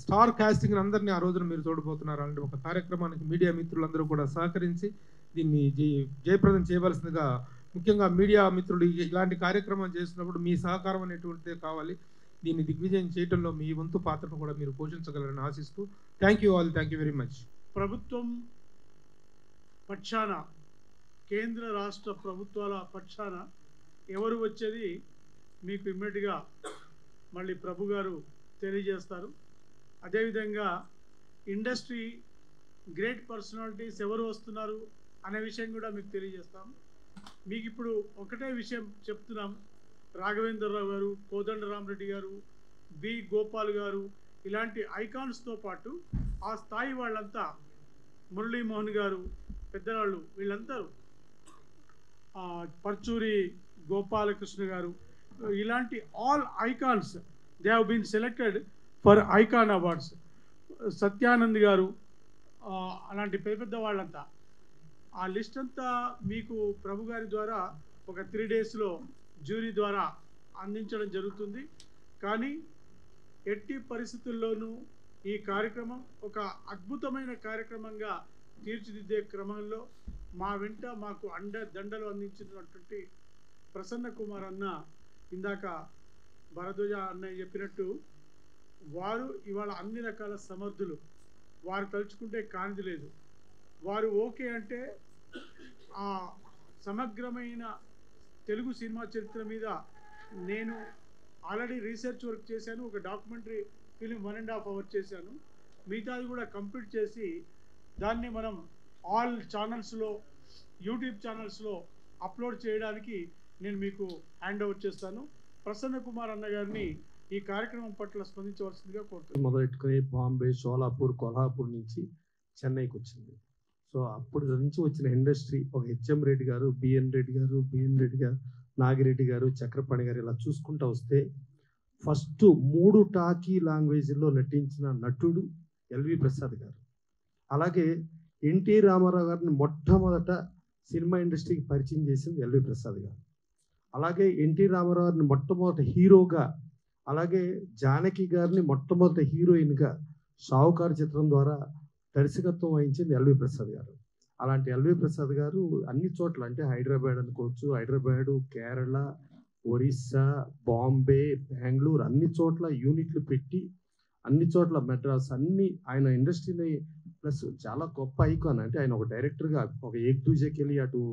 స్టార్ కాస్టింగ్ అందరినీ ఆ రోజున మీరు చూడబోతున్నారు. అలాంటి ఒక కార్యక్రమానికి మీడియా మిత్రులందరూ కూడా సహకరించి దీన్ని జయప్రదం చేయవలసిందిగా, ముఖ్యంగా మీడియా మిత్రులు ఇలాంటి కార్యక్రమం చేసినప్పుడు మీ సహకారం అనేటువంటిదే కావాలి. దీన్ని దిగ్విజయం చేయడంలో మీ వంతు పాత్రను కూడా మీరు పోషించగలరని ఆశిస్తూ thank you all, thank you very much. ప్రభుత్వం పక్షాన, కేంద్ర రాష్ట్ర ప్రభుత్వాల పక్షాన ఎవరు వచ్చేది మీకు ఇమ్మీడియట్గా మళ్ళీ ప్రభు గారు తెలియజేస్తారు. అదేవిధంగా ఇండస్ట్రీ గ్రేట్ పర్సనాలిటీస్ ఎవరు వస్తున్నారు అనే విషయం కూడా మీకు తెలియజేస్తాం. మీకు ఇప్పుడు ఒకటే విషయం చెప్తున్నాం, రాఘవేంద్రరావు గారు, కోదండరామరెడ్డి గారు, బి గోపాల్ గారు, ఇలాంటి ఐకాన్స్తో పాటు ఆ స్థాయి వాళ్ళంతా, మురళీమోహన్ గారు, పెద్దవాళ్ళు, వీళ్ళందరూ, పర్చూరి గోపాలకృష్ణ గారు, ఇలాంటి all icons they have been selected for icon awards. Satyanand గారు, అలాంటి పెద్ద వాళ్ళంతా, ఆ లిస్ట్ అంతా మీకు ప్రభు గారి ద్వారా ఒక 3 డేస్లో జ్యూరీ ద్వారా అందించడం జరుగుతుంది. కానీ ఎట్టి పరిస్థితుల్లోనూ ఈ కార్యక్రమం ఒక అద్భుతమైన కార్యక్రమంగా తీర్చిదిద్దే క్రమంలో మా వెంట మాకు దండలు అందించినటువంటి ప్రసన్న కుమార్ అన్న, ఇందాక భరద్వాజ అన్నయ్య చెప్పినట్టు, వారు ఇవాళ అన్ని రకాల సమర్థులు. వారు తలుచుకుంటే కానిది లేదు. వారు ఓకే అంటే ఆ సమగ్రమైన తెలుగు సినిమా చరిత్ర మీద నేను ఆల్రెడీ రీసెర్చ్ వర్క్ చేశాను. ఒక డాక్యుమెంటరీ ఫిలిం 1.5 hours చేశాను. మిగతాది కూడా కంప్లీట్ చేసి దాన్ని మనం ఆల్ ఛానల్స్లో, యూట్యూబ్ ఛానల్స్లో అప్లోడ్ చేయడానికి నేను మీకు హ్యాండ్ ఓవర్ చేస్తాను. ప్రసన్న కుమార్ అన్న గారిని ఈ కార్యక్రమం పట్ల స్పందించవలసిందిగా కోరుతున్నాను. మొదలెట్టుకుని బాంబే, షోలాపూర్, కొల్హాపూర్ నుంచి చెన్నైకి వచ్చింది. సో అప్పుడు నుంచి వచ్చిన ఇండస్ట్రీ, ఒక హెచ్ఎం రెడ్డి గారు, బిఎన్ రెడ్డి గారు, నాగిరెడ్డి గారు, చక్రపాణి గారు, ఇలా చూసుకుంటూ వస్తే ఫస్ట్ 3 టాకీ లాంగ్వేజ్లో నటించిన నటుడు ఎల్వి ప్రసాద్ గారు. అలాగే ఎన్టీ రామారావు గారిని మొట్టమొదట సినిమా ఇండస్ట్రీకి పరిచయం చేసింది ఎల్వి ప్రసాద్ గారు. అలాగే ఎన్టీ రామారావు గారిని మొట్టమొదట హీరోగా, అలాగే జానకి గారిని మొట్టమొదట హీరోయిన్గా షావుకారు చిత్రం ద్వారా దర్శకత్వం వహించింది ఎల్వి ప్రసాద్ గారు. అలాంటి ఎల్వి ప్రసాద్ గారు అన్ని చోట్ల, అంటే హైదరాబాద్ అనుకోవచ్చు, హైదరాబాదు, కేరళ, ఒరిస్సా, బాంబే, బెంగళూరు, అన్ని చోట్ల యూనిట్లు పెట్టి, అన్ని చోట్ల మెడ్రాస్, అన్ని ఆయన ఇండస్ట్రీని ప్లస్ చాలా గొప్ప ఐకాన్. అంటే ఆయన ఒక డైరెక్టర్గా ఒక ఏక్ దూజేకెళ్ళి అటు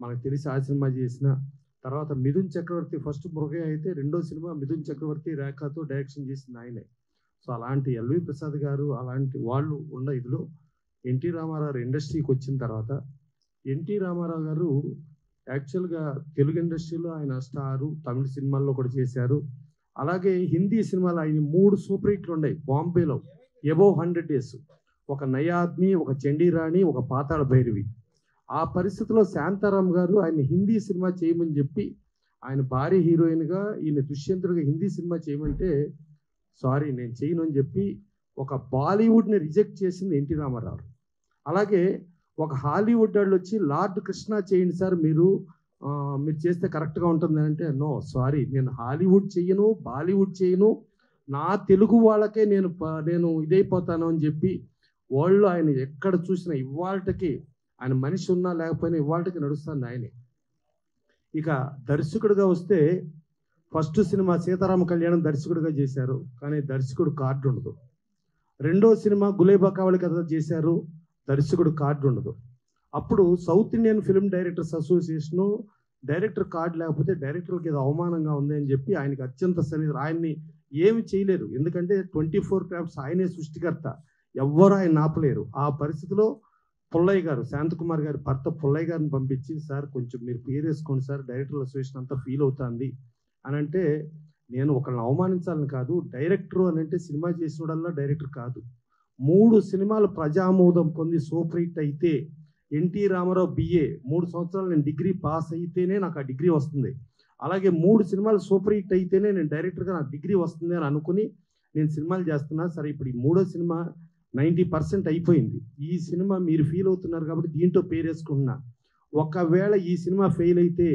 మనకు తెలిసి ఆ సినిమా చేసిన తర్వాత మిథున్ చక్రవర్తి ఫస్ట్ మృగయ అయితే, రెండో సినిమా మిథున్ చక్రవర్తి రేఖతో డైరెక్షన్ చేసింది ఆయనే. సో అలాంటి ఎల్వి ప్రసాద్ గారు, అలాంటి వాళ్ళు ఉన్న ఇదిలో ఎన్టీ రామారావు ఇండస్ట్రీకి వచ్చిన తర్వాత, ఎన్టీ రామారావు గారు యాక్చువల్గా తెలుగు ఇండస్ట్రీలో ఆయన స్టారు, తమిళ సినిమాల్లో కూడా చేశారు. అలాగే హిందీ సినిమాలు ఆయన 3 సూపర్ హిట్లు ఉన్నాయి బాంబేలో, అబోవ్ 100 days. ఒక నయాద్మి, ఒక చండీరాణి, ఒక పాతాళ భైరవి. ఆ పరిస్థితిలో శాంతారాం గారు ఆయన హిందీ సినిమా చేయమని చెప్పి, ఆయన భారీ హీరోయిన్గా ఈయన దుష్యంతుడిగా హిందీ సినిమా చేయమంటే, సారీ నేను చేయను అని చెప్పి ఒక బాలీవుడ్ని రిజెక్ట్ చేసింది ఎన్టీ రామారావు. అలాగే ఒక హాలీవుడ్ వాళ్ళు వచ్చి లార్డ్ కృష్ణ చేయండి సార్, మీరు చేస్తే కరెక్ట్గా ఉంటుంది అంటే, నో సారీ, నేను హాలీవుడ్ చెయ్యను, బాలీవుడ్ చేయను, నా తెలుగు వాళ్ళకే నేను ఇదైపోతాను అని చెప్పి వాళ్ళు ఆయన ఎక్కడ చూసినా ఇవాళకి ఆయన మనిషి ఉన్నా లేకపోయినా ఇవాళకి నడుస్తుంది ఆయనే. ఇక దర్శకుడిగా వస్తే ఫస్ట్ సినిమా సీతారామ కళ్యాణం దర్శకుడిగా చేశారు, కానీ దర్శకుడు కార్డు ఉండదు. రెండో సినిమా గులేబా కావళి కథ చేశారు, దర్శకుడు కార్డు ఉండదు. అప్పుడు south Indian film directors association director card లేకపోతే డైరెక్టర్కి ఏదో అవమానంగా ఉంది అని చెప్పి ఆయనకి అత్యంత సన్నిధి, ఆయన్ని ఏమి చేయలేరు, ఎందుకంటే 24 crafts ఆయనే సృష్టికర్త, ఎవ్వరు ఆయన ఆపలేరు. ఆ పరిస్థితిలో పుల్లయ్య గారు, శాంతకుమార్ గారి భర్త పుల్లయ్య గారిని పంపించి, సార్ కొంచెం మీరు పేరు వేసుకోండి సార్, డైరెక్టర్ అసోసియేషన్ అంతా ఫీల్ అవుతుంది అని అంటే, నేను ఒకరిని అవమానించాలని కాదు, డైరెక్టర్ అని అంటే సినిమా చేసినోడల్లా డైరెక్టర్ కాదు. 3 సినిమాలు ప్రజామోదం పొంది సూపర్ హిట్ అయితే, ఎన్టీ రామారావు BA 3 సంవత్సరాలు నేను డిగ్రీ పాస్ అయితేనే నాకు ఆ డిగ్రీ వస్తుంది. అలాగే 3 సినిమాలు సూపర్ హిట్ అయితేనే నేను డైరెక్టర్గా నాకు డిగ్రీ వస్తుంది అని అనుకుని నేను సినిమాలు చేస్తున్నా. సరే ఇప్పుడు ఈ 3వ సినిమా 90% అయిపోయింది. ఈ సినిమా మీరు ఫీల్ అవుతున్నారు కాబట్టి దీంట్లో పేరేసుకుంటున్నా. ఒకవేళ ఈ సినిమా ఫెయిల్ అయితే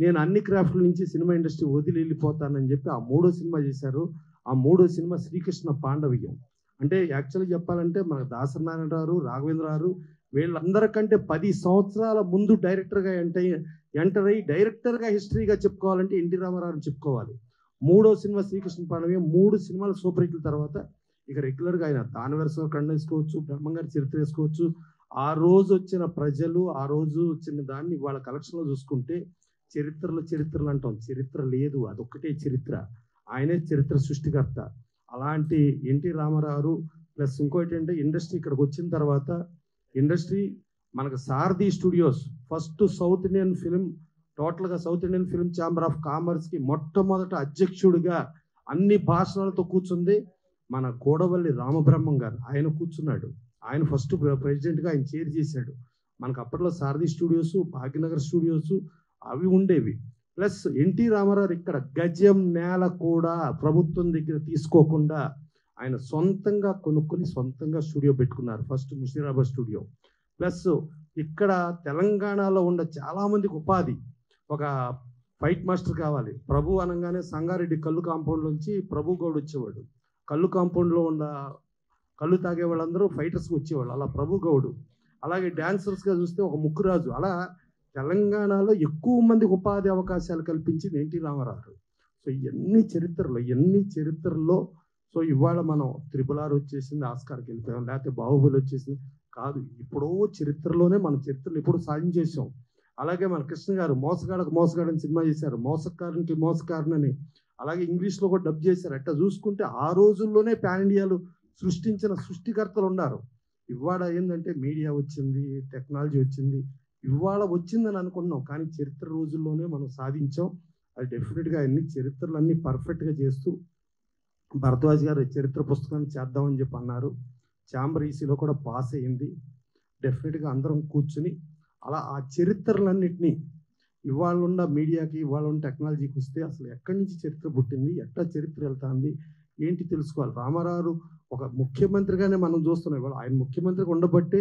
నేను అన్ని క్రాఫ్ట్ల నుంచి సినిమా ఇండస్ట్రీ వదిలి వెళ్ళిపోతానని చెప్పి ఆ 3వ సినిమా చేశారు. ఆ 3వ సినిమా శ్రీకృష్ణ పాండవ్యం. అంటే యాక్చువల్గా చెప్పాలంటే మన దాసనారాయణ గారు, రాఘవేంద్ర గారు వీళ్ళందరికంటే 10 సంవత్సరాల ముందు డైరెక్టర్గా ఎంటర్ అయ్యి డైరెక్టర్గా హిస్టరీగా చెప్పుకోవాలంటే ఎన్టీ రామారావు చెప్పుకోవాలి. 3వ సినిమా శ్రీకృష్ణ పాండవ్యం. 3 సినిమాలు సూపర్ హిట్ల తర్వాత ఇక రెగ్యులర్గా ఆయన దానవరస కన్ను వేసుకోవచ్చు, బ్రహ్మంగారి చరిత్ర వేసుకోవచ్చు. ఆ రోజు వచ్చిన ప్రజలు, ఆ రోజు వచ్చిన దాన్ని వాళ్ళ కలెక్షన్లో చూసుకుంటే చరిత్రలు అంటాం. చరిత్ర లేదు, అదొక్కటే చరిత్ర. ఆయనే చరిత్ర సృష్టికర్త. అలాంటి ఎన్టీ రామారావు ప్లస్ ఇంకోటి అంటే ఇండస్ట్రీ ఇక్కడికి వచ్చిన తర్వాత ఇండస్ట్రీ మనకు Sarathi studios first South Indian film, టోటల్గా South Indian film chamber of కామర్స్కి మొట్టమొదట అధ్యక్షుడిగా అన్ని భాషలతో కూర్చుంది మన కోడవల్లి రామబ్రహ్మం గారు. ఆయన కూర్చున్నాడు. ఆయన ఫస్ట్ ప్రెసిడెంట్గా ఆయన చైర్ చేశాడు. మనకు అప్పట్లో సారథి స్టూడియోస్, భాగ్యనగర్ స్టూడియోస్ అవి ఉండేవి. ప్లస్ ఎన్టీ రామారావు ఇక్కడ గజం నేల కూడా ప్రభుత్వం దగ్గర తీసుకోకుండా ఆయన సొంతంగా కొనుక్కొని సొంతంగా స్టూడియో పెట్టుకున్నారు. First Musheerabad studio. ప్లస్ ఇక్కడ తెలంగాణలో ఉన్న చాలామందికి ఉపాధి. ఒక ఫైట్ మాస్టర్ కావాలి. ప్రభు అనగానే సంగారెడ్డి కళ్ళు కాంపౌండ్ నుంచి ప్రభు గౌడ్ వచ్చేవాడు. కళ్ళు కాంపౌండ్లో ఉన్న కళ్ళు తాగే వాళ్ళందరూ ఫైటర్స్కి వచ్చేవాళ్ళు. అలా ప్రభు గౌడు. అలాగే డ్యాన్సర్స్గా చూస్తే ఒక ముక్కురాజు. అలా తెలంగాణలో ఎక్కువ మందికి ఉపాధి అవకాశాలు కల్పించింది ఎన్టీ రామారావు. సో ఇవన్నీ చరిత్రల్లో సో ఇవాళ మనం RRR వచ్చేసింది, ఆస్కార్కి వెళ్ళిపోయాం, లేకపోతే బాహుబలి వచ్చేసింది కాదు. ఇప్పుడో చరిత్రలోనే మన చరిత్రలు ఎప్పుడు సాధించేసాం. అలాగే మన కృష్ణ గారు మోసగాడని సినిమా చేశారు, మోసకారుని. అలాగే ఇంగ్లీష్లో కూడా డబ్ చేశారు. అట్లా చూసుకుంటే ఆ రోజుల్లోనే పాన్ ఇండియాలు సృష్టించిన సృష్టికర్తలు ఉన్నారు. ఇవాళ ఏంటంటే మీడియా వచ్చింది, టెక్నాలజీ వచ్చింది, ఇవాళ వచ్చిందని అనుకుంటున్నాం. కానీ చరిత్ర రోజుల్లోనే మనం సాధించాం. అది డెఫినెట్గా అన్ని చరిత్రలు అన్నీ పర్ఫెక్ట్గా చేస్తూ భరద్వాజ్ గారు చరిత్ర పుస్తకాన్ని చేద్దామని చెప్పి అన్నారు. ఛాంబర్ ఈసీలో కూడా పాస్ అయ్యింది. డెఫినెట్గా అందరం కూర్చుని అలా ఆ చరిత్రలన్నింటినీ ఇవాళ ఉన్న మీడియాకి, ఇవాళ ఉన్న టెక్నాలజీకి వస్తే అసలు ఎక్కడి నుంచి చరిత్ర పుట్టింది, ఎట్లా చరిత్ర వెళ్తుంది, ఏంటి తెలుసుకోవాలి. రామారావు ఒక ముఖ్యమంత్రిగానే మనం చూస్తున్నాం. ఇవాళ ఆయన ముఖ్యమంత్రిగా ఉండబట్టే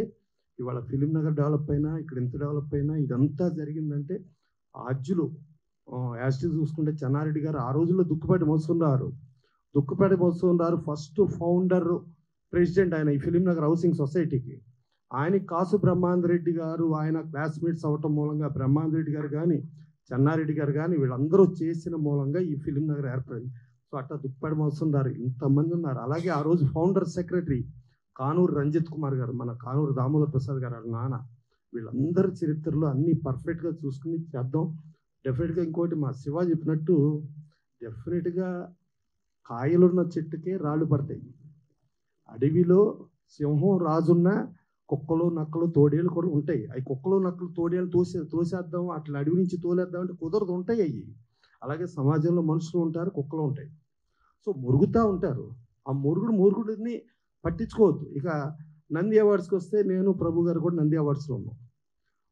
ఇవాళ ఫిలిం నగర్ డెవలప్ అయినా, ఇక్కడ ఎంత డెవలప్ అయినా, ఇదంతా జరిగిందంటే ఆద్యులు యాస్టిల్ చూసుకుంటే చెన్నారెడ్డి గారు ఆ రోజుల్లో దుక్కుపాటి మోసుకున్నారు. ఫస్ట్ ఫౌండర్ ప్రెసిడెంట్ ఆయన ఈ ఫిలిం నగర్ హౌసింగ్ సొసైటీకి. ఆయన కాసు బ్రహ్మాందరెడ్డి గారు ఆయన క్లాస్మేట్స్ అవటం మూలంగా బ్రహ్మాందరెడ్డి గారు కానీ, చెన్నారెడ్డి గారు కానీ వీళ్ళందరూ చేసిన మూలంగా ఈ ఫిలిం నగర్ ఏర్పడింది. సో అట్లా దుక్కుపాటి మోసుకున్నారు, ఇంతమంది ఉన్నారు. అలాగే ఆ రోజు ఫౌండర్ సెక్రటరీ కానూరు రంజిత్ కుమార్ గారు, మన కానూరు దామోదర్ ప్రసాద్ గారు వాళ్ళ నాన్న. వీళ్ళందరి చరిత్రలో అన్నీ పర్ఫెక్ట్గా చూసుకుని చేద్దాం. డెఫినెట్గా ఇంకోటి మా శివ చెప్పినట్టు డెఫినెట్గా కాయలున్న చెట్టుకే రాళ్ళు పడతాయి. అడవిలో సింహం రాజున్న కుక్కలు నక్కలు తోడేళ్ళు కూడా ఉంటాయి. అవి కుక్కలు నక్కలు తోడేళ్ళు తోసేద్దాం, అట్లా అడవి నుంచి తోలేద్దాం అంటే కుదరదు, ఉంటాయి అవి. అలాగే సమాజంలో మనుషులు ఉంటారు, కుక్కలు ఉంటాయి. సో మురుగుతూ ఉంటారు. ఆ మురుగుడిని పట్టించుకోవద్దు. ఇక నంది అవార్డ్స్కి వస్తే నేను ప్రభు గారు కూడా నంది అవార్డ్స్లో ఉన్నాం.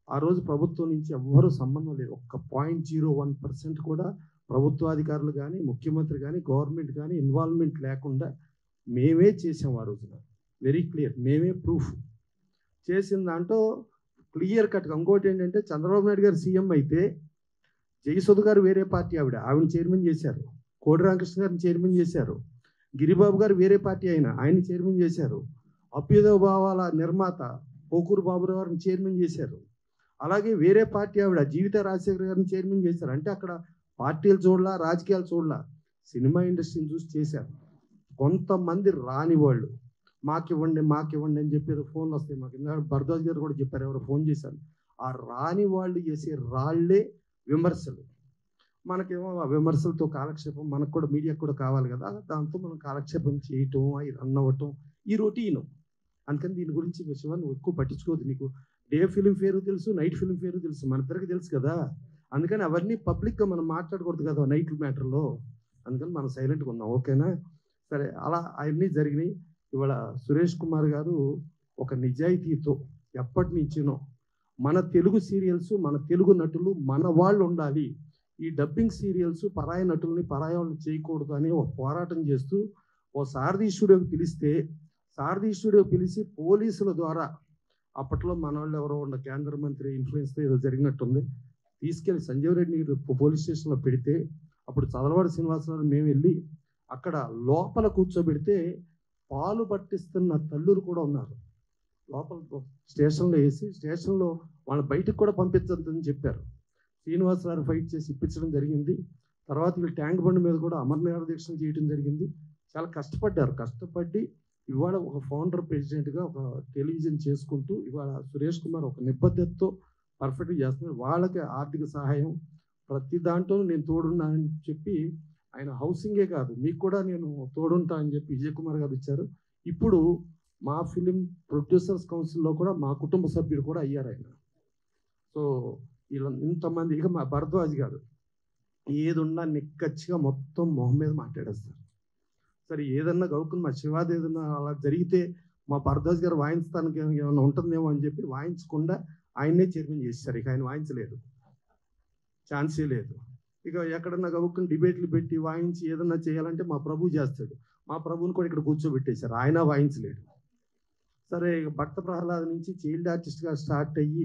ఆ రోజు ప్రభుత్వం నుంచి ఎవ్వరూ సంబంధం లేదు. ఒక్క 0.01% కూడా ప్రభుత్వాధికారులు కానీ, ముఖ్యమంత్రి కానీ, గవర్నమెంట్ కానీ ఇన్వాల్వ్మెంట్ లేకుండా మేమే చేసాం. ఆ రోజున వెరీ క్లియర్, మేమే ప్రూఫ్ చేసిన దాంట్లో క్లియర్ కట్గా. ఇంకోటి ఏంటంటే చంద్రబాబు నాయుడు గారు సీఎం అయితే జయసుధ గారు వేరే పార్టీ, ఆవిడని చైర్మన్ చేశారు. కోడి రామకృష్ణ గారిని చైర్మన్ చేశారు. గిరిబాబు గారు వేరే పార్టీ ఆయన చైర్మన్ చేశారు. అభ్యుదయ భావాల నిర్మాత పోకూరు బాబురావు గారిని చైర్మన్ చేశారు. అలాగే వేరే పార్టీ జీవిత రాజశేఖర్ గారిని చైర్మన్ చేశారు. అంటే అక్కడ పార్టీలు చూడలా, రాజకీయాలు చూడలా, సినిమా ఇండస్ట్రీని చూసి చేశారు. కొంతమంది రాని వాళ్ళు మాకివ్వండి అని చెప్పి ఫోన్లు వస్తాయి. మాకు ఇందాక భరద్వాజ్ గారు కూడా చెప్పారు, ఎవరు ఫోన్ చేశారు. ఆ రాని వాళ్ళు చేసే రాళ్లే విమర్శలు. మనకేమో ఆ విమర్శలతో కాలక్షేపం, మనకు కూడా మీడియాకు కూడా కావాలి కదా, దాంతో మనం కాలక్షేపం చేయటం, అవి రన్ అవ్వటం ఈ రొటీను. అందుకని దీని గురించి విషయం నువ్వు ఎక్కువ పట్టించుకోవద్దు. నీకు డే ఫిలిం ఫేరు తెలుసు, నైట్ ఫిలిం ఫేరు తెలుసు, మన ఇద్దరికి తెలుసు కదా. అందుకని అవన్నీ పబ్లిక్గా మనం మాట్లాడకూడదు కదా నైట్ మ్యాటర్లో. అందుకని మనం సైలెంట్గా ఉందాం, ఓకేనా? సరే, అలా అవన్నీ జరిగినాయి. ఇవాళ సురేష్ కుమార్ గారు ఒక నిజాయితీతో ఎప్పటి నుంచినో మన తెలుగు సీరియల్స్, మన తెలుగు నటులు, మన వాళ్ళు ఉండాలి, ఈ డబ్బింగ్ సీరియల్స్ పరాయి నటుల్ని పరాయి వాళ్ళని చేయకూడదు అని ఒక పోరాటం చేస్తూ ఓ సారథి స్టూడియోకి పిలిస్తే సారథి స్టూడియో పిలిచి పోలీసుల ద్వారా అప్పట్లో మన వాళ్ళు ఎవరో ఉన్న కేంద్ర మంత్రి ఇన్ఫ్లుయెన్స్తో ఏదో జరిగినట్టుంది తీసుకెళ్లి సంజీవ్ రెడ్డి పోలీస్ స్టేషన్లో పెడితే అప్పుడు చదలవాడి శ్రీనివాసరావు మేము వెళ్ళి అక్కడ లోపల కూర్చోబెడితే పాలు పట్టిస్తున్న తల్లులు కూడా ఉన్నారు. లోపల స్టేషన్లో వేసి స్టేషన్లో వాళ్ళని బయటకు కూడా పంపించద్దని చెప్పారు. శ్రీనివాసరావు ఫైట్ చేసి ఇప్పించడం జరిగింది. తర్వాత వీళ్ళు ట్యాంక్ బండ్ మీద కూడా అమరనాథ దీక్షలు చేయడం జరిగింది. చాలా కష్టపడ్డారు. కష్టపడి ఇవాళ ఒక ఫౌండర్ ప్రెసిడెంట్గా ఒక టెలివిజన్ చేసుకుంటూ ఇవాళ సురేష్ కుమార్ ఒక నిబద్ధతతో పర్ఫెక్ట్గా చేస్తున్నారు. వాళ్ళకి ఆర్థిక సహాయం ప్రతి దాంట్లో నేను తోడున్నా అని చెప్పి ఆయన హౌసింగే కాదు మీకు కూడా నేను తోడుంటా అని చెప్పి విజయ్ కుమార్ గారు ఇచ్చారు. ఇప్పుడు మా ఫిలిం ప్రొడ్యూసర్స్ కౌన్సిల్లో కూడా మా కుటుంబ సభ్యుడు కూడా అయ్యారు ఆయన. సో ఇలా ఇంతమంది ఇక మా భరద్వాజ్ గారు ఏది ఉన్నా నిక్కచ్చిగా మొత్తం మొహం మీద మాట్లాడేస్తారు. సరే ఏదన్నా గౌకుని మా శివాది ఏదన్నా అలా జరిగితే మా భరద్వాజ్ గారు వాయించడానికి ఏమైనా ఉంటుందేమో అని చెప్పి వాయించకుండా ఆయన్నే చైర్మన్ చేశారు. ఇక ఆయన వాయించలేదు, ఛాన్సే లేదు. ఇక ఎక్కడన్నా గౌకుని డిబేట్లు పెట్టి వాయించి ఏదన్నా చేయాలంటే మా ప్రభు చేస్తాడు. మా ప్రభుని కూడా ఇక్కడ కూర్చోబెట్టేశారు, ఆయన వాయించలేడు. సరే ఇక భక్త ప్రహ్లాద్ నుంచి చైల్డ్ ఆర్టిస్ట్గా స్టార్ట్ అయ్యి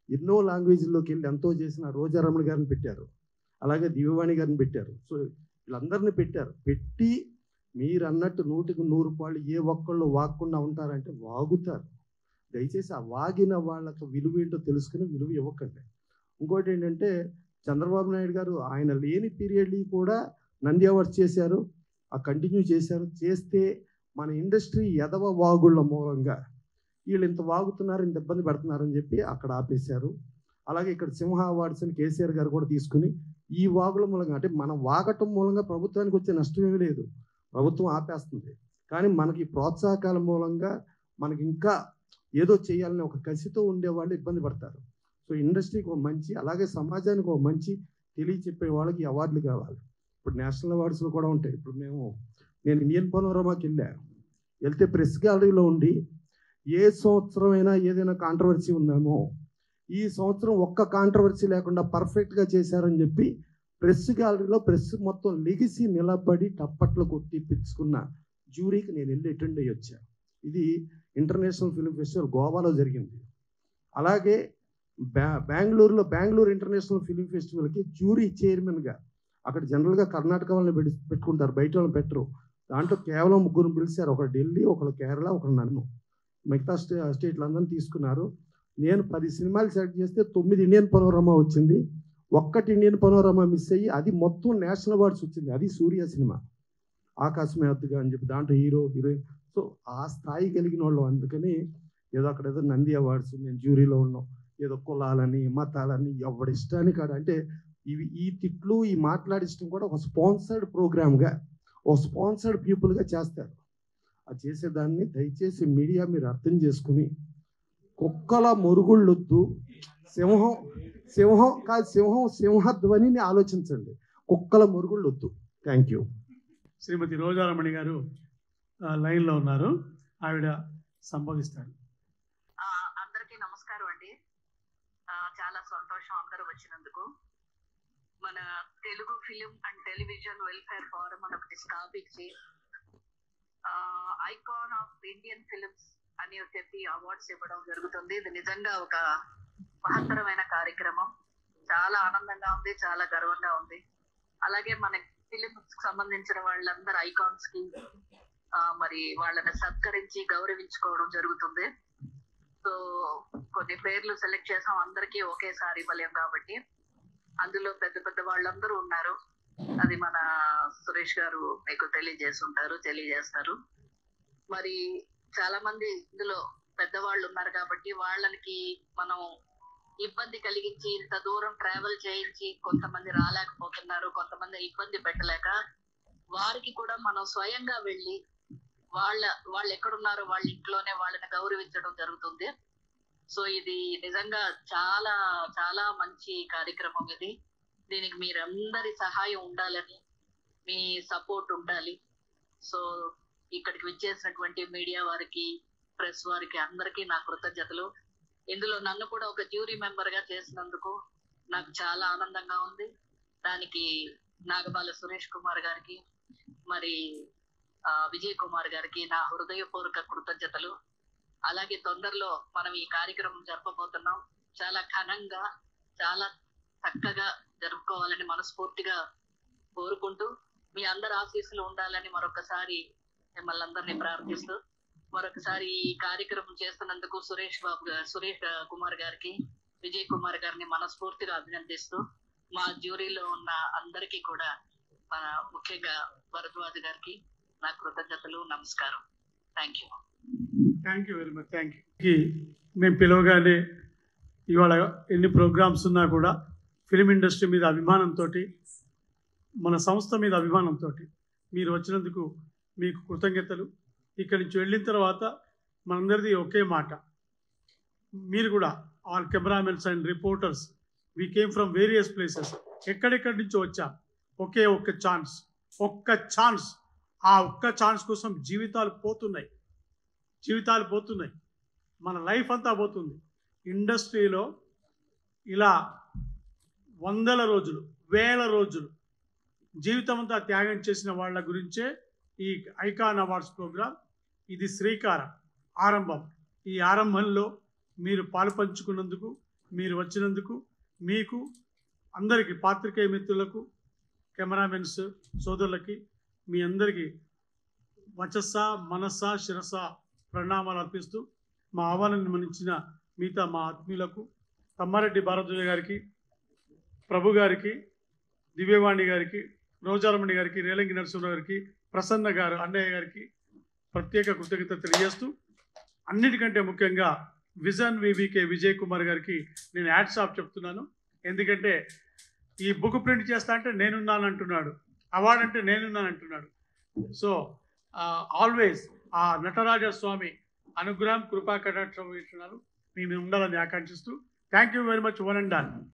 ఎన్నో లాంగ్వేజ్లోకి వెళ్ళి ఎంతో చేసిన రోజారమణ గారిని పెట్టారు, అలాగే దివ్యవాణి గారిని పెట్టారు. సో వీళ్ళందరినీ పెట్టారు. పెట్టి మీరు అన్నట్టు 100కి 100 రూపాయలు ఏ ఒక్కళ్ళు వాగకుండా ఉంటారంటే వాగుతారు. దయచేసి ఆ వాగిన వాళ్ళకి విలువ ఏంటో తెలుసుకుని విలువ ఇవ్వకండి. ఇంకోటి ఏంటంటే చంద్రబాబు నాయుడు గారు ఆయన లేని పీరియడ్ని కూడా నంది అవార్డ్స్ చేశారు, ఆ కంటిన్యూ చేశారు. చేస్తే మన ఇండస్ట్రీ ఎదవ వాగుళ్ళ మూలంగా వీళ్ళు ఇంత వాగుతున్నారు, ఇంత ఇబ్బంది పడుతున్నారని చెప్పి అక్కడ ఆపేశారు. అలాగే ఇక్కడ సింహ అవార్డ్స్ అని కేసీఆర్ గారు కూడా తీసుకుని ఈ వాగుల మూలంగా అంటే మనం వాగటం మూలంగా ప్రభుత్వానికి వచ్చే నష్టం ఏమీ లేదు, ప్రభుత్వం ఆపేస్తుంది. కానీ మనకి ప్రోత్సాహకాల మూలంగా మనకి ఇంకా ఏదో చేయాలని ఒక కసితో ఉండేవాళ్ళు ఇబ్బంది పడతారు. సో ఇండస్ట్రీకి ఒక మంచి అలాగే సమాజానికి ఒక మంచి తెలియచెప్పే వాళ్ళకి అవార్డులు కావాలి. ఇప్పుడు నేషనల్ అవార్డ్స్లో కూడా ఉంటాయి. ఇప్పుడు నేను ఇండియన్ పనోరమాకి వెళ్తే ప్రెస్ గ్యాలరీలో ఉండి ఏ సంవత్సరం అయినా ఏదైనా కాంట్రవర్సీ ఉందేమో ఈ సంవత్సరం ఒక్క కాంట్రవర్సీ లేకుండా పర్ఫెక్ట్గా చేశారని చెప్పి ప్రెస్ గ్యాలరీలో ప్రెస్ మొత్తం లెగిసి నిలబడి టప్పట్లు కొట్టి పిచ్చుకున్న జ్యూరీకి నేను వెళ్ళి అటెండ్ అయ్యి వచ్చాను. ఇది ఇంటర్నేషనల్ ఫిల్మ్ ఫెస్టివల్ గోవాలో జరిగింది. అలాగే బెంగళూరు ఇంటర్నేషనల్ ఫిల్మ్ ఫెస్టివల్కి జ్యూరీ చైర్మన్గా అక్కడ జనరల్గా కర్ణాటక వాళ్ళని పెట్టుకుంటారు, బయట వాళ్ళని పెట్టరు. దాంట్లో కేవలం 3 పిలిచారు, ఒకరు ఢిల్లీ, ఒకరు కేరళ, ఒకరు నన్ను. మిగతా స్టేట్లందరినీ తీసుకున్నారు. నేను 10 సినిమాలు సెలెక్ట్ చేస్తే 9 ఇండియన్ పనోరమా వచ్చింది, 1 ఇండియన్ పనోరమా మిస్ అయ్యి అది మొత్తం నేషనల్ అవార్డ్స్ వచ్చింది. అది సూర్య సినిమా ఆకాశమే హద్దుగా అని చెప్పి దాంట్లో హీరో హీరోయిన్. సో ఆ స్థాయి కలిగిన వాళ్ళు. అందుకని ఏదో అక్కడ ఏదో నంది అవార్డ్స్ మేము జ్యూరీలో ఉన్నాం, ఏదో కులాలని మతాలని ఎవడి ఇష్టాన్ని కాదు. అంటే ఈ తిట్లు ఈ మాట్లాడించడం కూడా ఒక స్పాన్సర్డ్ ప్రోగ్రామ్గా ఒక స్పాన్సర్డ్ పీపుల్గా చేస్తారు. అది చేసేదాన్ని దయచేసి మీడియా మీరు అర్థం చేసుకుని కుక్కల మురుగుళ్ళొద్దు, సింహధ్వనిని ఆలోచించండి, కుక్కల మురుగుళ్ళొద్దు. Thank you. శ్రీమతి రోజారమణి గారు లైన్లో ఉన్నారు, ఆవిడ సంబోధిస్తారు. అందరికీ నమస్కారం అండి. చాలా సంతోషం అందరూ వచ్చినందుకు. మన Telugu film and television welfare forum అని ఒకటి స్థాపించి ఐకాన్ ఆఫ్ ఇండియన్ ఫిలిమ్స్ అని చెప్పి అవార్డ్స్ ఇవ్వడం జరుగుతుంది. ఇది నిజంగా ఒక మహత్తరమైన కార్యక్రమం. చాలా ఆనందంగా ఉంది, చాలా గర్వంగా ఉంది. అలాగే మన ఫిలిమ్స్ సంబంధించిన వాళ్ళందరూ ఐకాన్స్ కి మరి వాళ్ళని సత్కరించి గౌరవించుకోవడం జరుగుతుంది. సో కొన్ని పేర్లు సెలెక్ట్ చేసాం, అందరికీ ఒకేసారి ఇవ్వలేం కాబట్టి. అందులో పెద్ద పెద్ద వాళ్ళందరూ ఉన్నారు. అది మన సురేష్ గారు మీకు తెలియజేస్తారు. మరి చాలా మంది ఇందులో పెద్దవాళ్ళు ఉన్నారు కాబట్టి వాళ్ళకి మనం ఇబ్బంది కలిగించి ఇంత దూరం ట్రావెల్ చేయించి కొంతమంది రాలేకపోతున్నారు, కొంతమంది ఇబ్బంది పెట్టలేక వారికి కూడా మనం స్వయంగా వెళ్ళి వాళ్ళు ఎక్కడున్నారో వాళ్ళ ఇంట్లోనే వాళ్ళని గౌరవించడం జరుగుతుంది. సో ఇది నిజంగా చాలా చాలా మంచి కార్యక్రమం. ఇది దీనికి మీరందరి సహాయం ఉండాలని, మీ సపోర్ట్ ఉండాలి. సో ఇక్కడికి విచ్చేసినటువంటి మీడియా వారికి, ప్రెస్ వారికి అందరికీ నా కృతజ్ఞతలు. ఇందులో నన్ను కూడా ఒక జ్యూరీ మెంబర్ గా చేసినందుకు నాకు చాలా ఆనందంగా ఉంది. దానికి నాగబాల సురేష్ కుమార్ గారికి, మరి విజయ్ కుమార్ గారికి నా హృదయపూర్వక కృతజ్ఞతలు. అలాగే తొందరలో మనం ఈ కార్యక్రమం జరపబోతున్నాం. చాలా ఘనంగా, చాలా చక్కగా జరుపుకోవాలని మనస్ఫూర్తిగా కోరుకుంటూ, మీ అందరి ఆశీస్సులు ఉండాలని మరొకసారి మిమ్మల్ని అందరినీ ప్రార్థిస్తూ, మరొకసారి ఈ కార్యక్రమం చేస్తున్నందుకు సురేష్ కుమార్ గారికి, విజయ్ కుమార్ గారిని మనస్ఫూర్తిగా అభినందిస్తూ, మా జ్యూరీలో ఉన్న అందరికీ కూడా ముఖ్యంగా భరద్వాజ్ గారికి నా కృతజ్ఞతలు, నమస్కారం. Thank you very much. Thank you. మేము పిలవగానే ఇవాళ ఎన్ని ప్రోగ్రామ్స్ ఉన్నా కూడా ఫిలిం ఇండస్ట్రీ మీద అభిమానంతో, మన సంస్థ మీద అభిమానంతో మీరు వచ్చినందుకు మీకు కృతజ్ఞతలు. ఇక్కడి నుంచి వెళ్ళిన తర్వాత మనందరిది ఒకే మాట, మీరు కూడా all cameramens and reporters, we came from various places, ఎక్కడెక్కడి నుంచో వచ్చాం. ఒక్క ఛాన్స్, ఆ ఒక్క ఛాన్స్ కోసం జీవితాలు పోతున్నాయి, మన లైఫ్ అంతా పోతుంది. ఇండస్ట్రీలో ఇలా 100 రోజులు, 1000 రోజులు జీవితం అంతా త్యాగం చేసిన వాళ్ళ గురించే ఈ ఐకాన్ అవార్డ్స్ ప్రోగ్రాం. ఇది ఆరంభం. ఈ ఆరంభంలో మీరు పాలుపంచుకున్నందుకు, మీరు వచ్చినందుకు మీకు అందరికీ, పాత్రికేయ మిత్రులకు, కెమెరామెన్స్ సోదరులకి, మీ అందరికీ వచస్స మనస్స శిరస ప్రణామాలు అర్పిస్తూ, మా ఆహ్వానాన్ని మన్నించిన మిగతా మా ఆత్మీయులకు, తమ్మారెడ్డి భారద్వాజ గారికి, ప్రభు గారికి, దివ్యవాణి గారికి, రోజారమణి గారికి, రేలంగి నరసింహరావు గారికి, ప్రసన్న గారు అన్నయ్య గారికి ప్రత్యేక కృతజ్ఞత తెలియజేస్తూ, అన్నిటికంటే ముఖ్యంగా విజన్ వివికే విజయ్ కుమార్ గారికి నేను హ్యాట్స్ ఆఫ్ చెప్తున్నాను. ఎందుకంటే ఈ బుక్ ప్రింట్ చేస్తా అంటే నేనున్నాను అంటున్నాడు, అవార్డు అంటే నేనున్నాను అంటున్నాడు. సో ఆల్వేస్ ఆ నటరాజ స్వామి అనుగ్రహం, కృపా కటాక్షం వీక్షణాలు మీ ఉండాలని ఆకాంక్షిస్తూ, thank you very much, one and all.